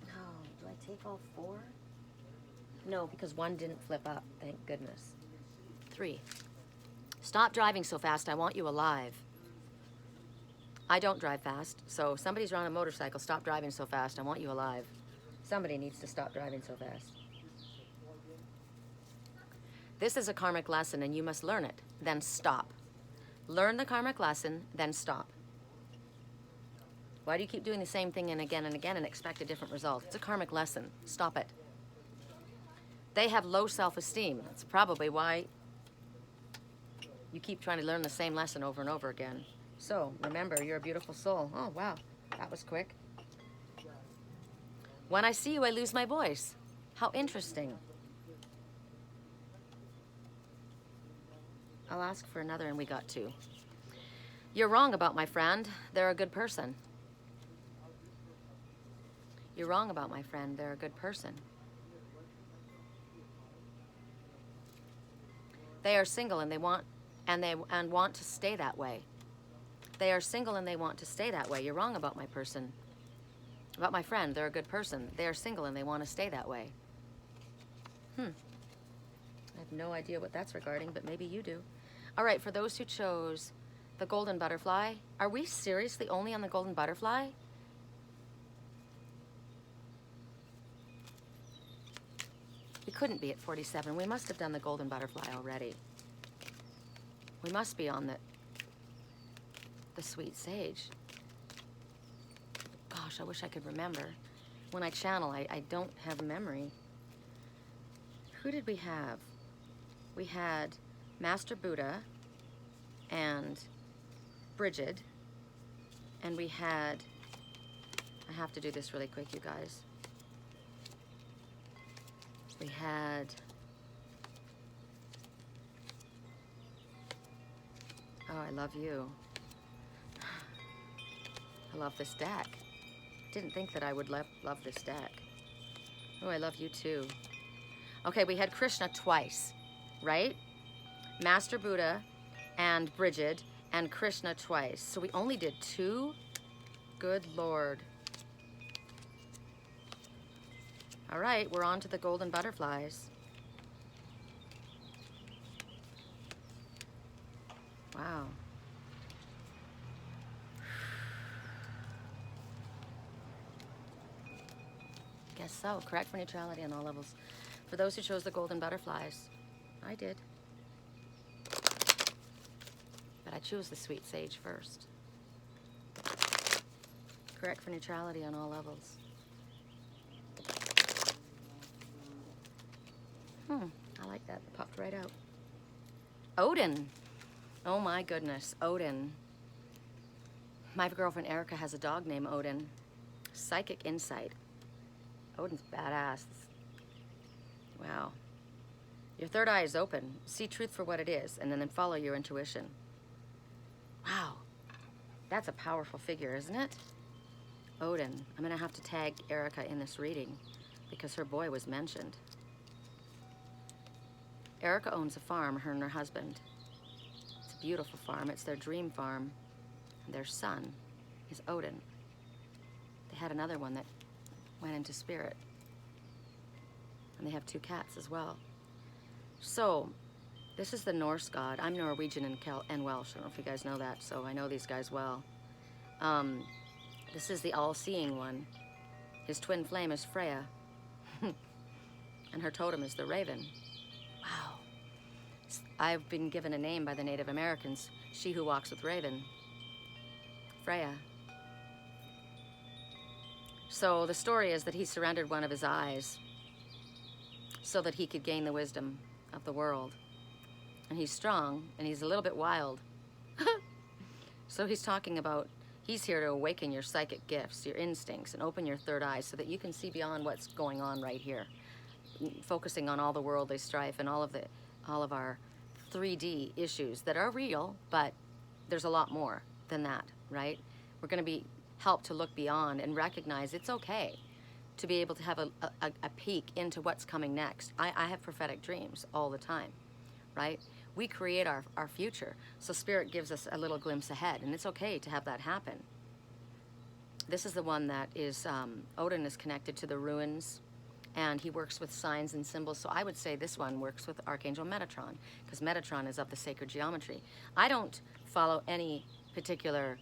No, do I take all 4? No, because 1 didn't flip up. Thank goodness. 3. Stop driving so fast. I want you alive. I don't drive fast, so somebody's on a motorcycle. Stop driving so fast. I want you alive. Somebody needs to stop driving so fast. This is a karmic lesson, and you must learn it. Then stop. Learn the karmic lesson, then stop. Why do you keep doing the same thing and again and expect a different result? It's a karmic lesson. Stop it. They have low self-esteem. That's probably why you keep trying to learn the same lesson over and over again. So, remember, you're a beautiful soul. Oh, wow. That was quick. When I see you, I lose my voice. How interesting. I'll ask for another, and we got 2. You're wrong about my friend. They're a good person. You're wrong about my friend. They're a good person. They are single and they want to stay that way. They are single and they want to stay that way. You're wrong about my person. About my friend. They're a good person. They are single and they want to stay that way. I have no idea what that's regarding, but maybe you do. All right, for those who chose the golden butterfly, are we seriously only on the golden butterfly? We couldn't be at 47. We must have done the golden butterfly already. We must be on the sweet sage. Gosh, I wish I could remember. When I channel, I don't have memory. Who did we have? We had Master Buddha and Brigid, and we had, I have to do this really quick, you guys. We had, oh, I love you. I love this deck. Didn't think that I would love this deck. Oh, I love you too. Okay, we had Krishna twice, right? Master Buddha and Brigid and Krishna twice. So we only did 2? Good Lord. All right, we're on to the golden butterflies. Wow. Guess so. Correct for neutrality on all levels. For those who chose the golden butterflies, I did. But I chose the sweet sage first. Correct for neutrality on all levels. I like that. It popped right out. Odin. Oh my goodness, Odin. My girlfriend Erica has a dog named Odin. Psychic insight. Odin's badass. Wow. Your third eye is open. See truth for what it is, and then follow your intuition. Wow. That's a powerful figure, isn't it? Odin. I'm gonna have to tag Erica in this reading because her boy was mentioned. Erica owns a farm, her and her husband. It's a beautiful farm. It's their dream farm. And their son is Odin. They had another one that went into spirit. And they have 2 cats as well. So, this is the Norse god. I'm Norwegian and Welsh. I don't know if you guys know that, so I know these guys well. This is the all-seeing one. His twin flame is Freya. And her totem is the raven. Wow. I've been given a name by the Native Americans, she who walks with Raven. Freya. So the story is that he surrendered one of his eyes so that he could gain the wisdom of the world. And he's strong, and he's a little bit wild. So he's talking about, he's here to awaken your psychic gifts, your instincts, and open your third eye so that you can see beyond what's going on right here. Focusing on all the worldly strife and all of our 3D issues that are real, but there's a lot more than that, right? We're going to be helped to look beyond and recognize it's okay to be able to have a peek into what's coming next. I have prophetic dreams all the time, right? We create our future, so Spirit gives us a little glimpse ahead, and it's okay to have that happen. This is the one that is, Odin is connected to the ruins, and he works with signs and symbols, so I would say this one works with Archangel Metatron, because Metatron is of the sacred geometry. I don't follow any particular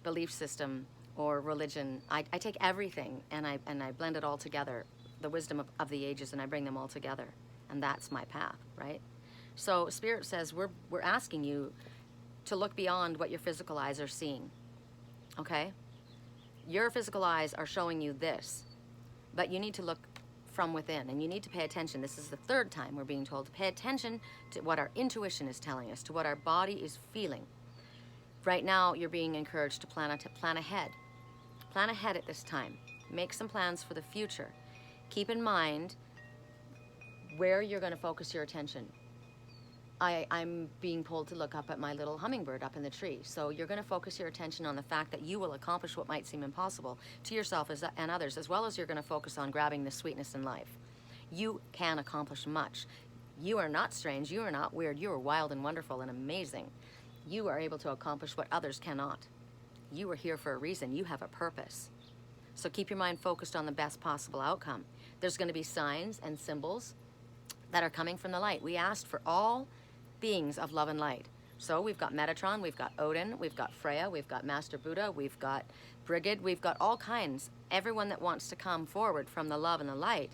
belief system or religion. I take everything and I blend it all together, the wisdom of the ages, and I bring them all together, and that's my path, right? So Spirit says we're asking you to look beyond what your physical eyes are seeing, okay? Your physical eyes are showing you this, but you need to look from within, and you need to pay attention. This is the third time we're being told to pay attention to what our intuition is telling us, to what our body is feeling. Right now, you're being encouraged to plan ahead. Plan ahead at this time. Make some plans for the future. Keep in mind where you're going to focus your attention. I'm being pulled to look up at my little hummingbird up in the tree. So you're going to focus your attention on the fact that you will accomplish what might seem impossible to yourself and others, as well as you're going to focus on grabbing the sweetness in life. You can accomplish much. You are not strange. You are not weird. You are wild and wonderful and amazing. You are able to accomplish what others cannot. You are here for a reason. You have a purpose. So keep your mind focused on the best possible outcome. There's going to be signs and symbols that are coming from the light. We asked for all beings of love and light. So we've got Metatron, we've got Odin, we've got Freya, we've got Master Buddha, we've got Brigid, we've got all kinds. Everyone that wants to come forward from the love and the light,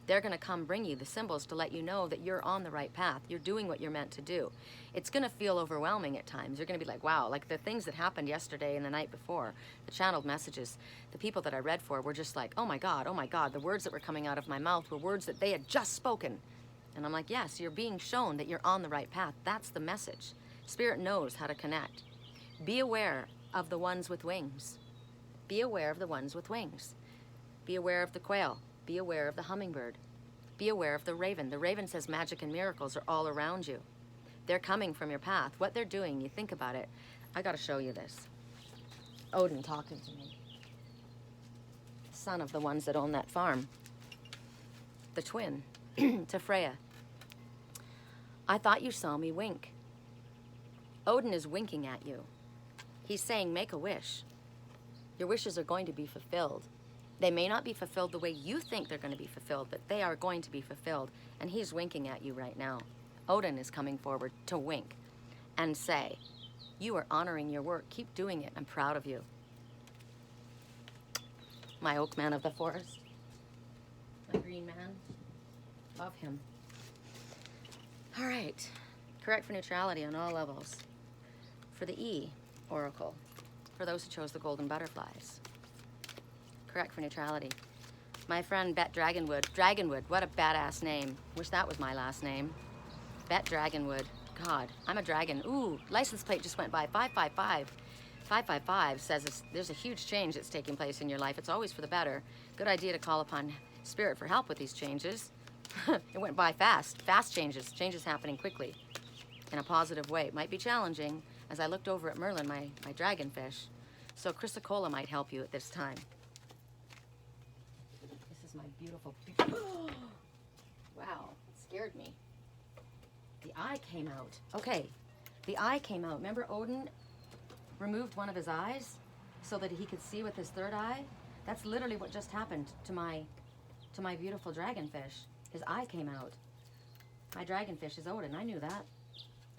they're going to come bring you the symbols to let you know that you're on the right path. You're doing what you're meant to do. It's going to feel overwhelming at times. You're going to be like, wow, like the things that happened yesterday and the night before, the channeled messages, the people that I read for were just like, oh my God, the words that were coming out of my mouth were words that they had just spoken. And I'm like, yes, you're being shown that you're on the right path. That's the message. Spirit knows how to connect. Be aware of the ones with wings. Be aware of the ones with wings. Be aware of the quail. Be aware of the hummingbird. Be aware of the raven. The raven says magic and miracles are all around you. They're coming from your path. What they're doing, you think about it. I got to show you this. Odin talking to me. Son of the ones that own that farm. The twin to Freya. I thought you saw me wink. Odin is winking at you. He's saying, make a wish. Your wishes are going to be fulfilled. They may not be fulfilled the way you think they're going to be fulfilled, but they are going to be fulfilled. And he's winking at you right now. Odin is coming forward to wink and say, you are honoring your work. Keep doing it. I'm proud of you. My oak man of the forest. My green man. Love him. All right. Correct for neutrality on all levels. For the E oracle, for those who chose the golden butterflies. Correct for neutrality. My friend Bet Dragonwood. Dragonwood, what a badass name. Wish that was my last name. Bet Dragonwood. God, I'm a dragon. Ooh, license plate just went by. 555. 555 says there's a huge change that's taking place in your life. It's always for the better. Good idea to call upon Spirit for help with these changes. It went by fast. Fast changes. Changes happening quickly. In a positive way. It might be challenging. As I looked over at Merlin, my dragonfish. So Chrysocolla might help you at this time. This is my beautiful... Wow, it scared me. The eye came out. Okay, the eye came out. Remember Odin removed one of his eyes so that he could see with his third eye? That's literally what just happened to my beautiful dragonfish. His eye came out. My dragonfish is Odin. I knew that.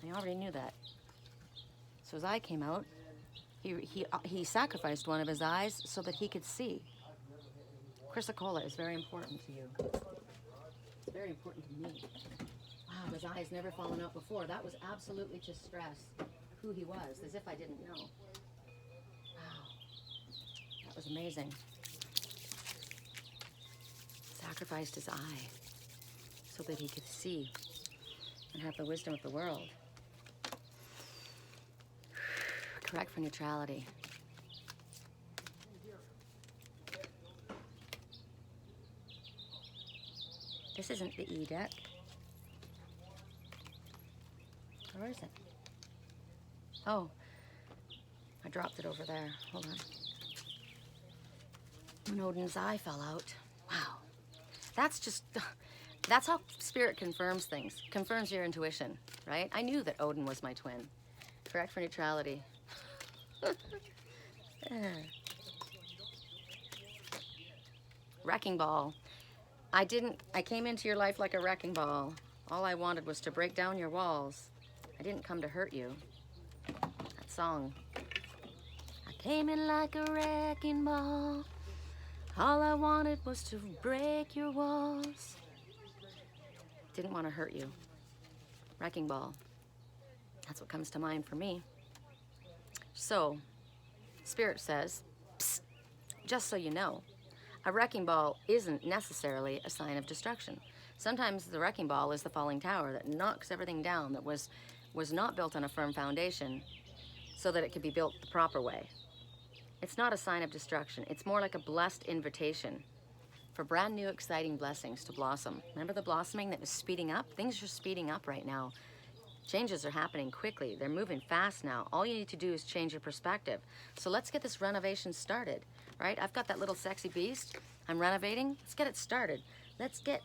I already knew that. So his eye came out. He sacrificed one of his eyes so that he could see. Chrysocolla is very important to you. It's very important to me. Wow, his eyes never fallen out before. That was absolutely to stress who he was, as if I didn't know. was amazing. Sacrificed his eye so that he could see and have the wisdom of the world. Correct for neutrality. This isn't the E deck. Where is it? Oh, I dropped it over there. Hold on. When Odin's eye fell out. Wow. That's how spirit confirms things. Confirms your intuition, right? I knew that Odin was my twin. Correct for neutrality. Wrecking ball. I came into your life like a wrecking ball. All I wanted was to break down your walls. I didn't come to hurt you. That song. I came in like a wrecking ball. All I wanted was to break your walls. Didn't want to hurt you. Wrecking ball. That's what comes to mind for me. So, Spirit says, psst, just so you know, a wrecking ball isn't necessarily a sign of destruction. Sometimes the wrecking ball is the falling tower that knocks everything down that was not built on a firm foundation so that it could be built the proper way. It's not a sign of destruction. It's more like a blessed invitation for brand new, exciting blessings to blossom. Remember the blossoming that was speeding up? Things are speeding up right now. Changes are happening quickly. They're moving fast now. All you need to do is change your perspective. So let's get this renovation started, right? I've got that little sexy beast. I'm renovating. Let's get it started. Let's get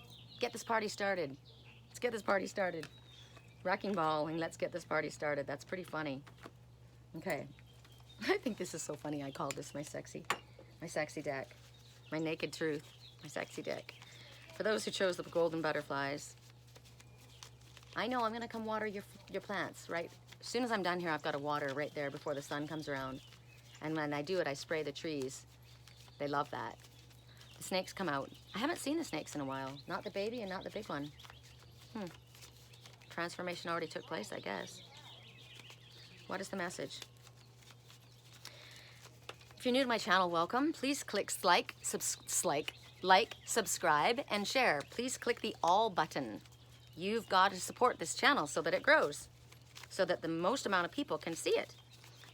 this party started. Let's get this party started. Wrecking ball and let's get this party started. That's pretty funny. Okay. I think this is so funny. I called this my sexy deck. My naked truth. My sexy deck. For those who chose the golden butterflies, I know I'm gonna come water your plants, right? As soon as I'm done here, I've got to water right there before the sun comes around. And when I do it, I spray the trees. They love that. The snakes come out. I haven't seen the snakes in a while. Not the baby and not the big one. Transformation already took place, I guess. What is the message? If you're new to my channel, welcome. Please click like, subscribe, and share. Please click the all button. You've got to support this channel so that it grows, so that the most amount of people can see it.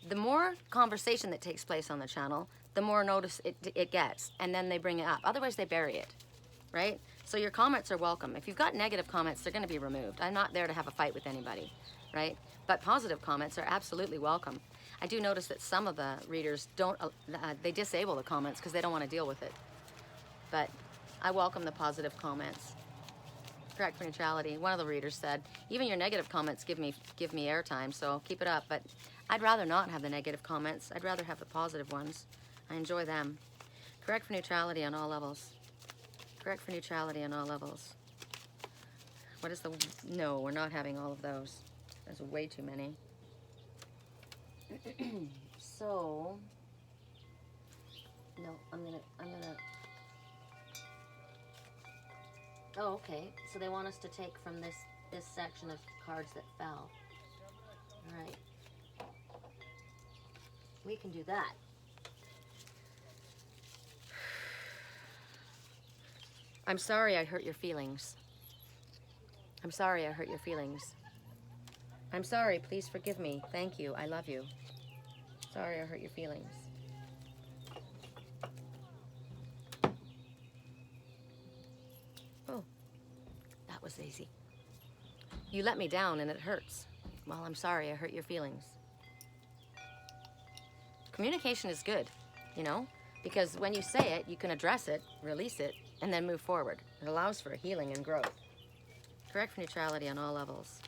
The more conversation that takes place on the channel, the more notice it gets, and then they bring it up. Otherwise, they bury it, right? So your comments are welcome. If you've got negative comments, they're going to be removed. I'm not there to have a fight with anybody, right? But positive comments are absolutely welcome. I do notice that some of the readers they disable the comments because they don't want to deal with it. But I welcome the positive comments. Correct for neutrality. One of the readers said, even your negative comments give me airtime, so keep it up. But I'd rather not have the negative comments. I'd rather have the positive ones. I enjoy them. Correct for neutrality on all levels. Correct for neutrality on all levels. What is the... No, we're not having all of those. There's way too many. So... No, I'm gonna... Oh, okay. So they want us to take from this section of cards that fell. All right. We can do that. I'm sorry I hurt your feelings. I'm sorry I hurt your feelings. I'm sorry. Please forgive me. Thank you. I love you. Sorry I hurt your feelings. Oh, that was easy. You let me down and it hurts. Well, I'm sorry I hurt your feelings. Communication is good, you know, because when you say it, you can address it, release it, and then move forward. It allows for healing and growth. Correct for neutrality on all levels.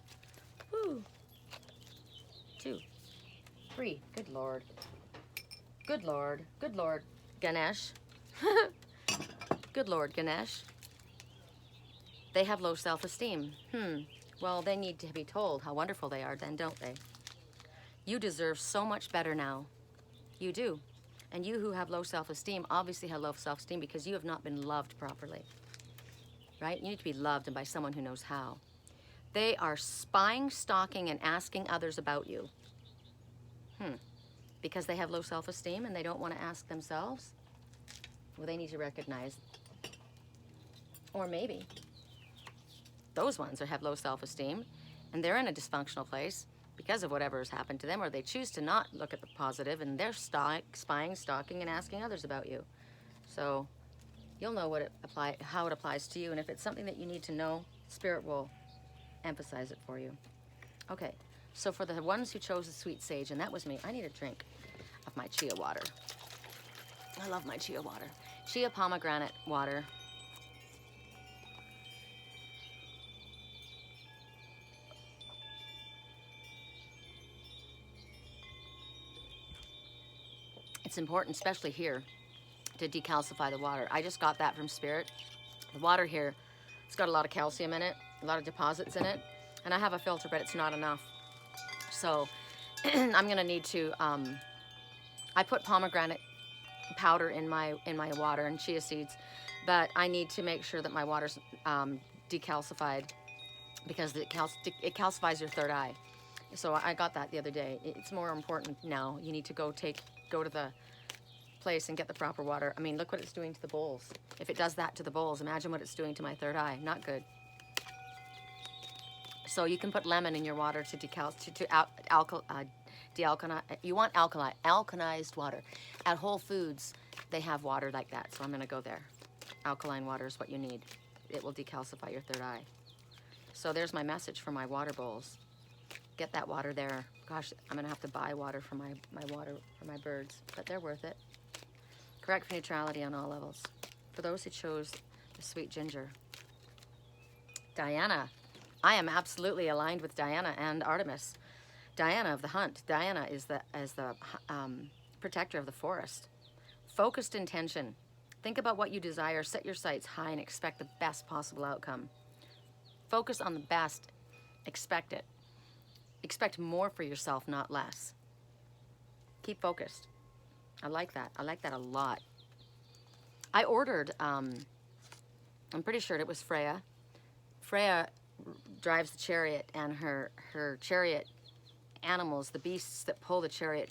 Woo. 2, 3. Good Lord. Good Lord. Good Lord. Ganesh. Good Lord, Ganesh. They have low self-esteem. Well, they need to be told how wonderful they are then, don't they? You deserve so much better now. You do. And you who have low self-esteem obviously have low self-esteem because you have not been loved properly. Right? You need to be loved and by someone who knows how. They are spying, stalking, and asking others about you. Because they have low self-esteem and they don't want to ask themselves. Well, they need to recognize, or maybe those ones that have low self-esteem and they're in a dysfunctional place because of whatever has happened to them, or they choose to not look at the positive and they're spying, stalking, and asking others about you. So you'll know how it applies to you, and if it's something that you need to know, Spirit will emphasize it for you. Okay, so for the ones who chose the sweet sage, and that was me, I need a drink of my chia water. I love my chia water. Chia pomegranate water. It's important, especially here, to decalcify the water. I just got that from Spirit. The water here, it's got a lot of calcium in it, a lot of deposits in it, and I have a filter, but it's not enough. So I'm gonna need to, I put pomegranate powder in my water and chia seeds, but I need to make sure that my water's decalcified, because it calcifies your third eye. So I got that the other day. It's more important now. You need to go to the place and get the proper water. I mean, look what it's doing to the bowls. If it does that to the bowls, imagine what it's doing to my third eye. Not good. So you can put lemon in your water to dealkalize. You want alkalized water. At Whole Foods, they have water like that, so I'm gonna go there. Alkaline water is what you need. It will decalcify your third eye. So there's my message for my water bowls. Get that water there. Gosh, I'm gonna have to buy water for my water for my birds, but they're worth it. Correct for neutrality on all levels. For those who chose the sweet ginger. Diana. I am absolutely aligned with Diana and Artemis. Diana of the hunt. Diana is the protector of the forest. Focused intention. Think about what you desire. Set your sights high and expect the best possible outcome. Focus on the best. Expect it. Expect more for yourself, not less. Keep focused. I like that. I like that a lot. I ordered, I'm pretty sure it was Freya. Freya drives the chariot, and her chariot animals, the beasts that pull the chariot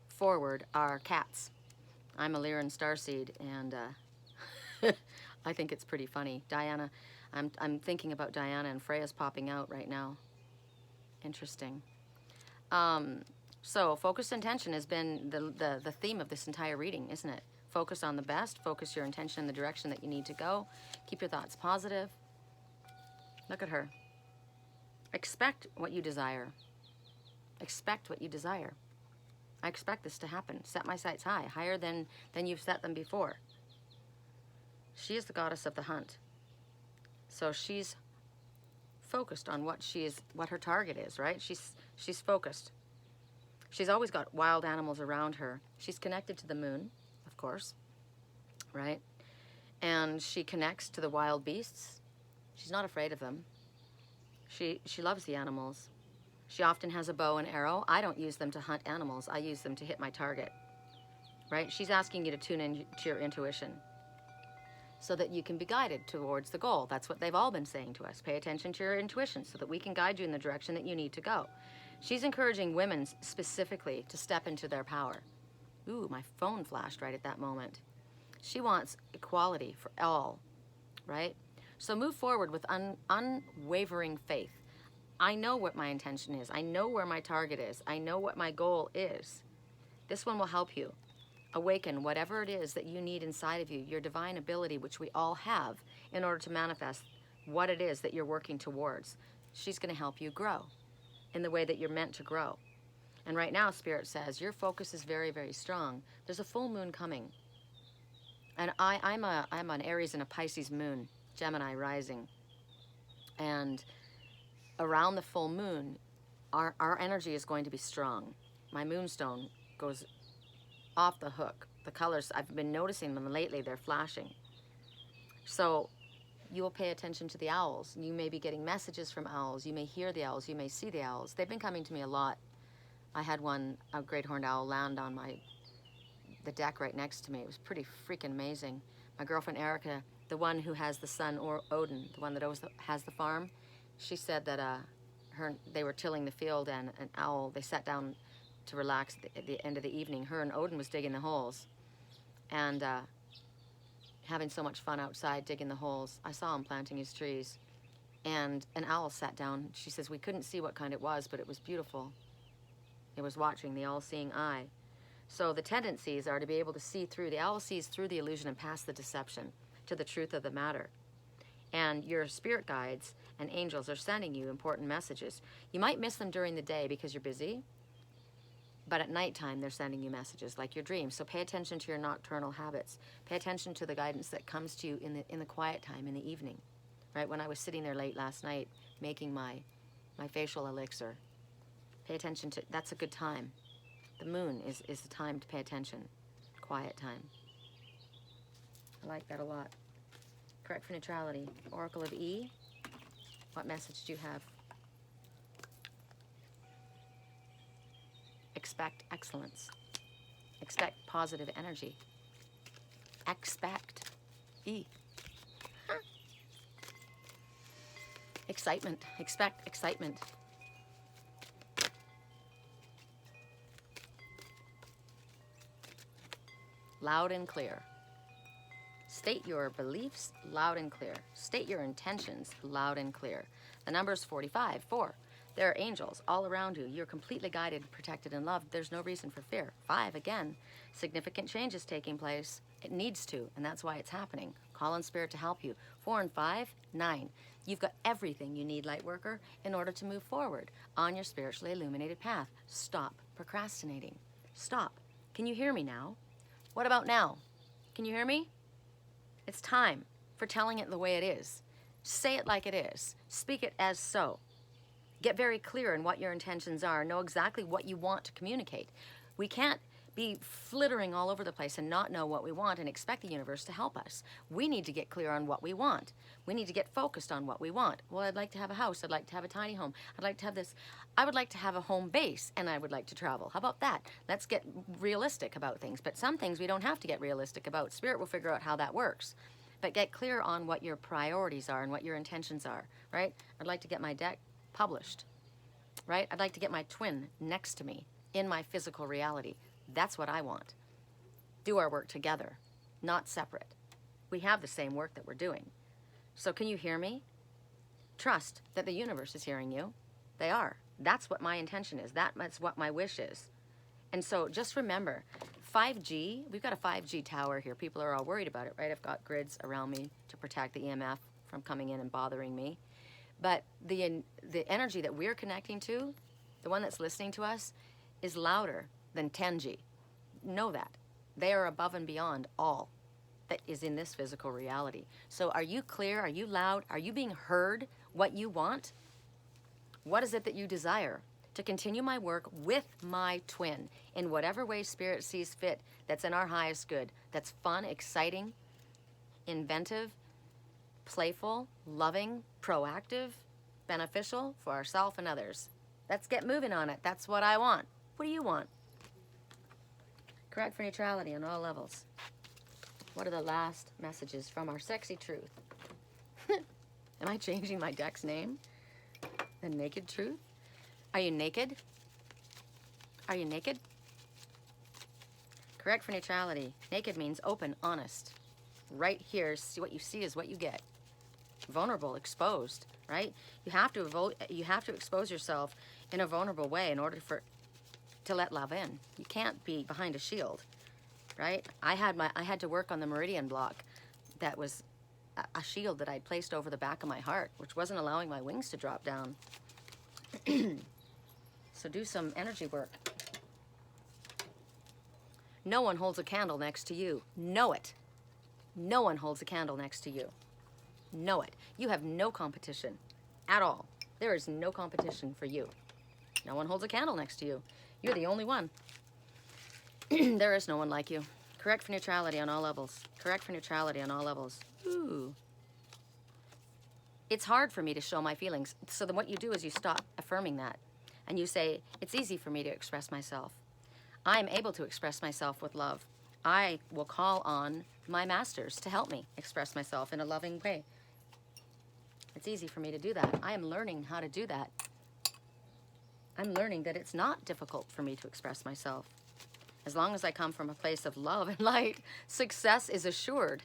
forward, are cats. I'm a Lyran starseed, and I think it's pretty funny. Diana, I'm thinking about Diana, and Freya's popping out right now. Interesting. So focused intention has been the theme of this entire reading, isn't it? Focus on the best. Focus your intention in the direction that you need to go. Keep your thoughts positive. Look at her. Expect what you desire. Expect what you desire. I expect this to happen. Set my sights high, higher than you've set them before. She is the goddess of the hunt. So she's focused on what her target is, right? She's focused. She's always got wild animals around her. She's connected to the moon, of course, right? And she connects to the wild beasts. She's not afraid of them. She loves the animals. She often has a bow and arrow. I don't use them to hunt animals. I use them to hit my target, right? She's asking you to tune into your intuition so that you can be guided towards the goal. That's what they've all been saying to us. Pay attention to your intuition so that we can guide you in the direction that you need to go. She's encouraging women specifically to step into their power. Ooh, my phone flashed right at that moment. She wants equality for all, right? So move forward with unwavering faith. I know what my intention is. I know where my target is. I know what my goal is. This one will help you awaken whatever it is that you need inside of you, your divine ability, which we all have, in order to manifest what it is that you're working towards. She's going to help you grow in the way that you're meant to grow. And right now, Spirit says, your focus is very, very strong. There's a full moon coming. And I'm an Aries and a Pisces moon, Gemini rising. And around the full moon, our energy is going to be strong. My moonstone goes off the hook. The colors, I've been noticing them lately, they're flashing. So you will pay attention to the owls. You may be getting messages from owls. You may hear the owls. You may see the owls. They've been coming to me a lot. I had a great horned owl land on the deck right next to me. It was pretty freaking amazing. My girlfriend Erica, the one who has the son, or Odin, the one that always has the farm, she said that they were tilling the field, and an owl, they sat down to relax at the end of the evening. Her and Odin was digging the holes. And having so much fun outside digging the holes. I saw him planting his trees. And an owl sat down. She says, we couldn't see what kind it was, but it was beautiful. It was watching, the all-seeing eye. So the tendencies are to be able to see through. The owl sees through the illusion and past the deception to the truth of the matter. And your spirit guides and angels are sending you important messages. You might miss them during the day because you're busy, but at nighttime they're sending you messages like your dreams. So pay attention to your nocturnal habits. Pay attention to the guidance that comes to you in the quiet time in the evening. Right, when I was sitting there late last night making my facial elixir. Pay attention to, that's a good time. The moon is the time to pay attention. Quiet time. I like that a lot. Correct for neutrality. Oracle of E. What message do you have? Expect excellence. Expect positive energy. Expect. E. Excitement. Expect excitement. Loud and clear. State your beliefs loud and clear. State your intentions loud and clear. The number is 45, 4. There are angels all around you. You're completely guided, protected, and loved. There's no reason for fear. 5, again, significant change is taking place. It needs to, and that's why it's happening. Call on Spirit to help you. 4 and 5, 9. You've got everything you need, Lightworker, in order to move forward on your spiritually illuminated path. Stop procrastinating. Stop. Can you hear me now? What about now? Can you hear me? It's time for telling it the way it is. Say it like it is. Speak it as so. Get very clear in what your intentions are. Know exactly what you want to communicate. We can't be flittering all over the place and not know what we want and expect the universe to help us. We need to get clear on what we want. We need to get focused on what we want. Well, I'd like to have a house. I'd like to have a tiny home. I'd like to have this. I would like to have a home base, and I would like to travel. How about that? Let's get realistic about things. But some things we don't have to get realistic about. Spirit will figure out how that works. But get clear on what your priorities are and what your intentions are, right? I'd like to get my deck published, right? I'd like to get my twin next to me in my physical reality. That's what I want. Do our work together, not separate. We have the same work that we're doing. So can you hear me? Trust that the universe is hearing you. They are. That's what my intention is. That's what my wish is. And so just remember, 5G, we've got a 5G tower here. People are all worried about it, right? I've got grids around me to protect the EMF from coming in and bothering me. But the energy that we're connecting to, the one that's listening to us, is louder than 10G. Know that. They are above and beyond all that is in this physical reality. So are you clear? Are you loud? Are you being heard what you want? What is it that you desire? To continue my work with my twin in whatever way Spirit sees fit that's in our highest good, that's fun, exciting, inventive, playful, loving, proactive, beneficial for ourselves and others. Let's get moving on it. That's what I want. What do you want? Correct for neutrality on all levels. What are the last messages from our sexy truth? Am I changing my deck's name? The naked truth? Are you naked? Are you naked? Correct for neutrality. Naked means open, honest. Right here, see what you see is what you get. Vulnerable, exposed, right? You have to expose yourself in a vulnerable way in order to let love in. You can't be behind a shield, right? I had to work on the meridian block that was a shield that I'd placed over the back of my heart, which wasn't allowing my wings to drop down. So do some energy work. No one holds a candle next to you. Know it. No one holds a candle next to you. Know it. You have no competition at all. There is no competition for you. No one holds a candle next to you. You're the only one. There is no one like you. Correct for neutrality on all levels. Correct for neutrality on all levels. Ooh. It's hard for me to show my feelings. So then what you do is you stop affirming that. And you say, it's easy for me to express myself. I'm able to express myself with love. I will call on my masters to help me express myself in a loving way. It's easy for me to do that. I am learning how to do that. I'm learning that it's not difficult for me to express myself. As long as I come from a place of love and light, success is assured.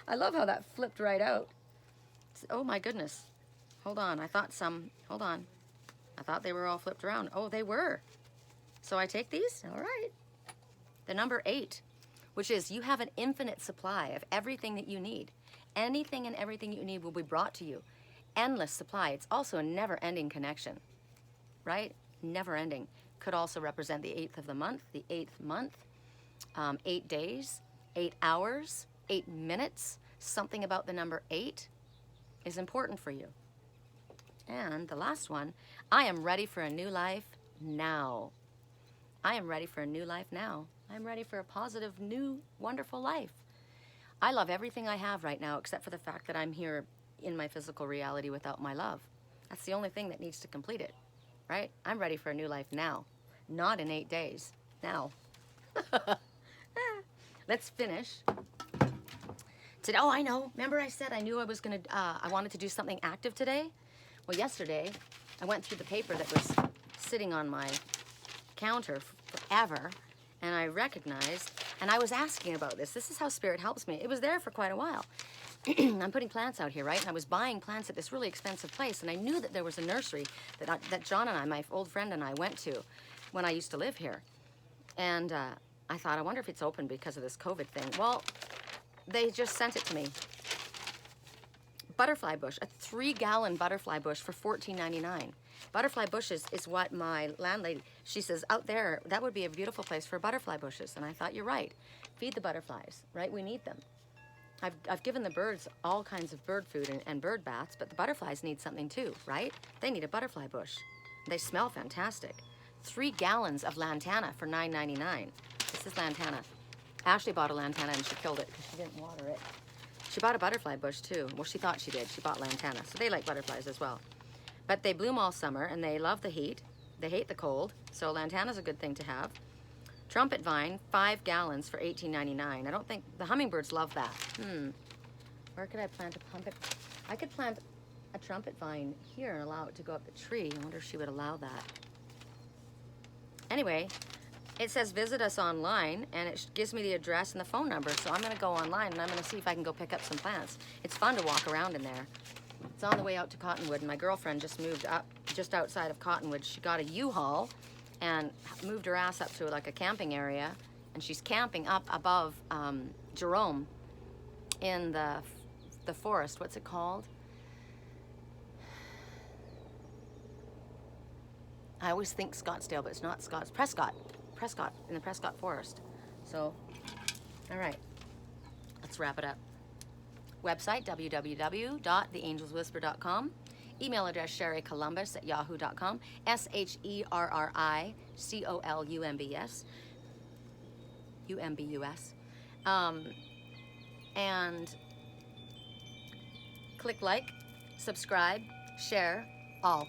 I love how that flipped right out. Oh my goodness. Hold on, hold on. I thought they were all flipped around. Oh, they were. So I take these, all right. The number 8, which is you have an infinite supply of everything that you need. Anything and everything you need will be brought to you. Endless supply. It's also a never-ending connection, right? Never-ending. Could also represent the 8th of the month, the 8th month, 8 days, 8 hours, 8 minutes. Something about the number 8 is important for you. And the last one, I am ready for a new life now. I am ready for a new life now. I'm ready for a positive, new, wonderful life. I love everything I have right now except for the fact that I'm here in my physical reality without my love. That's the only thing that needs to complete it, right? I'm ready for a new life now, not in 8 days, now. Let's finish. Today, oh, I know. Remember I said I knew I was gonna, I wanted to do something active today? Well, yesterday, I went through the paper that was sitting on my counter forever, and I recognized, and I was asking about this. This is how Spirit helps me. It was there for quite a while. I'm putting plants out here, right? And I was buying plants at this really expensive place, and I knew that there was a nursery that John and I, my old friend and I, went to when I used to live here. And I thought, I wonder if it's open because of this COVID thing. Well, they just sent it to me. Butterfly bush, a 3-gallon butterfly bush for $14.99. Butterfly bushes is what my landlady, she says, out there, that would be a beautiful place for butterfly bushes. And I thought, you're right. Feed the butterflies, right? We need them. I've given the birds all kinds of bird food and bird baths, but the butterflies need something too, right? They need a butterfly bush. They smell fantastic. 3 gallons of lantana for $9.99. This is lantana. Ashley bought a lantana and she killed it because she didn't water it. She bought a butterfly bush too. Well, she thought she did. She bought lantana. So they like butterflies as well. But they bloom all summer and they love the heat. They hate the cold. So lantana's a good thing to have. Trumpet vine, 5 gallons for $18.99. I don't think, the hummingbirds love that. Where could I plant a trumpet? I could plant a trumpet vine here and allow it to go up the tree. I wonder if she would allow that. Anyway, it says visit us online, and it gives me the address and the phone number. So I'm going to go online, and I'm going to see if I can go pick up some plants. It's fun to walk around in there. It's on the way out to Cottonwood, and my girlfriend just moved up just outside of Cottonwood. She got a U-Haul and moved her ass up to like a camping area, and she's camping up above Jerome in the forest. What's it called? I always think Scottsdale, but it's not Prescott, in the Prescott Forest. So, all right, let's wrap it up. Website, www.theangelswhisper.com. Email address, sherrycolumbus@yahoo.com. SHERRICOLUMBUS. UMBUS. And click like, subscribe, share, all.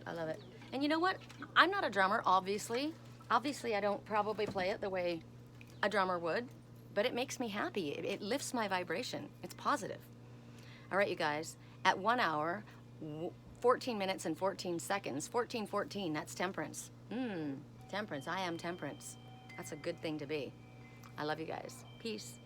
I love it. And you know what? I'm not a drummer, obviously. Obviously, I don't probably play it the way a drummer would, but it makes me happy. It lifts my vibration. It's positive. All right, you guys, at 1 hour, 14 minutes and 14 seconds, 14:14, that's temperance. Temperance, I am temperance. That's a good thing to be. I love you guys. Peace.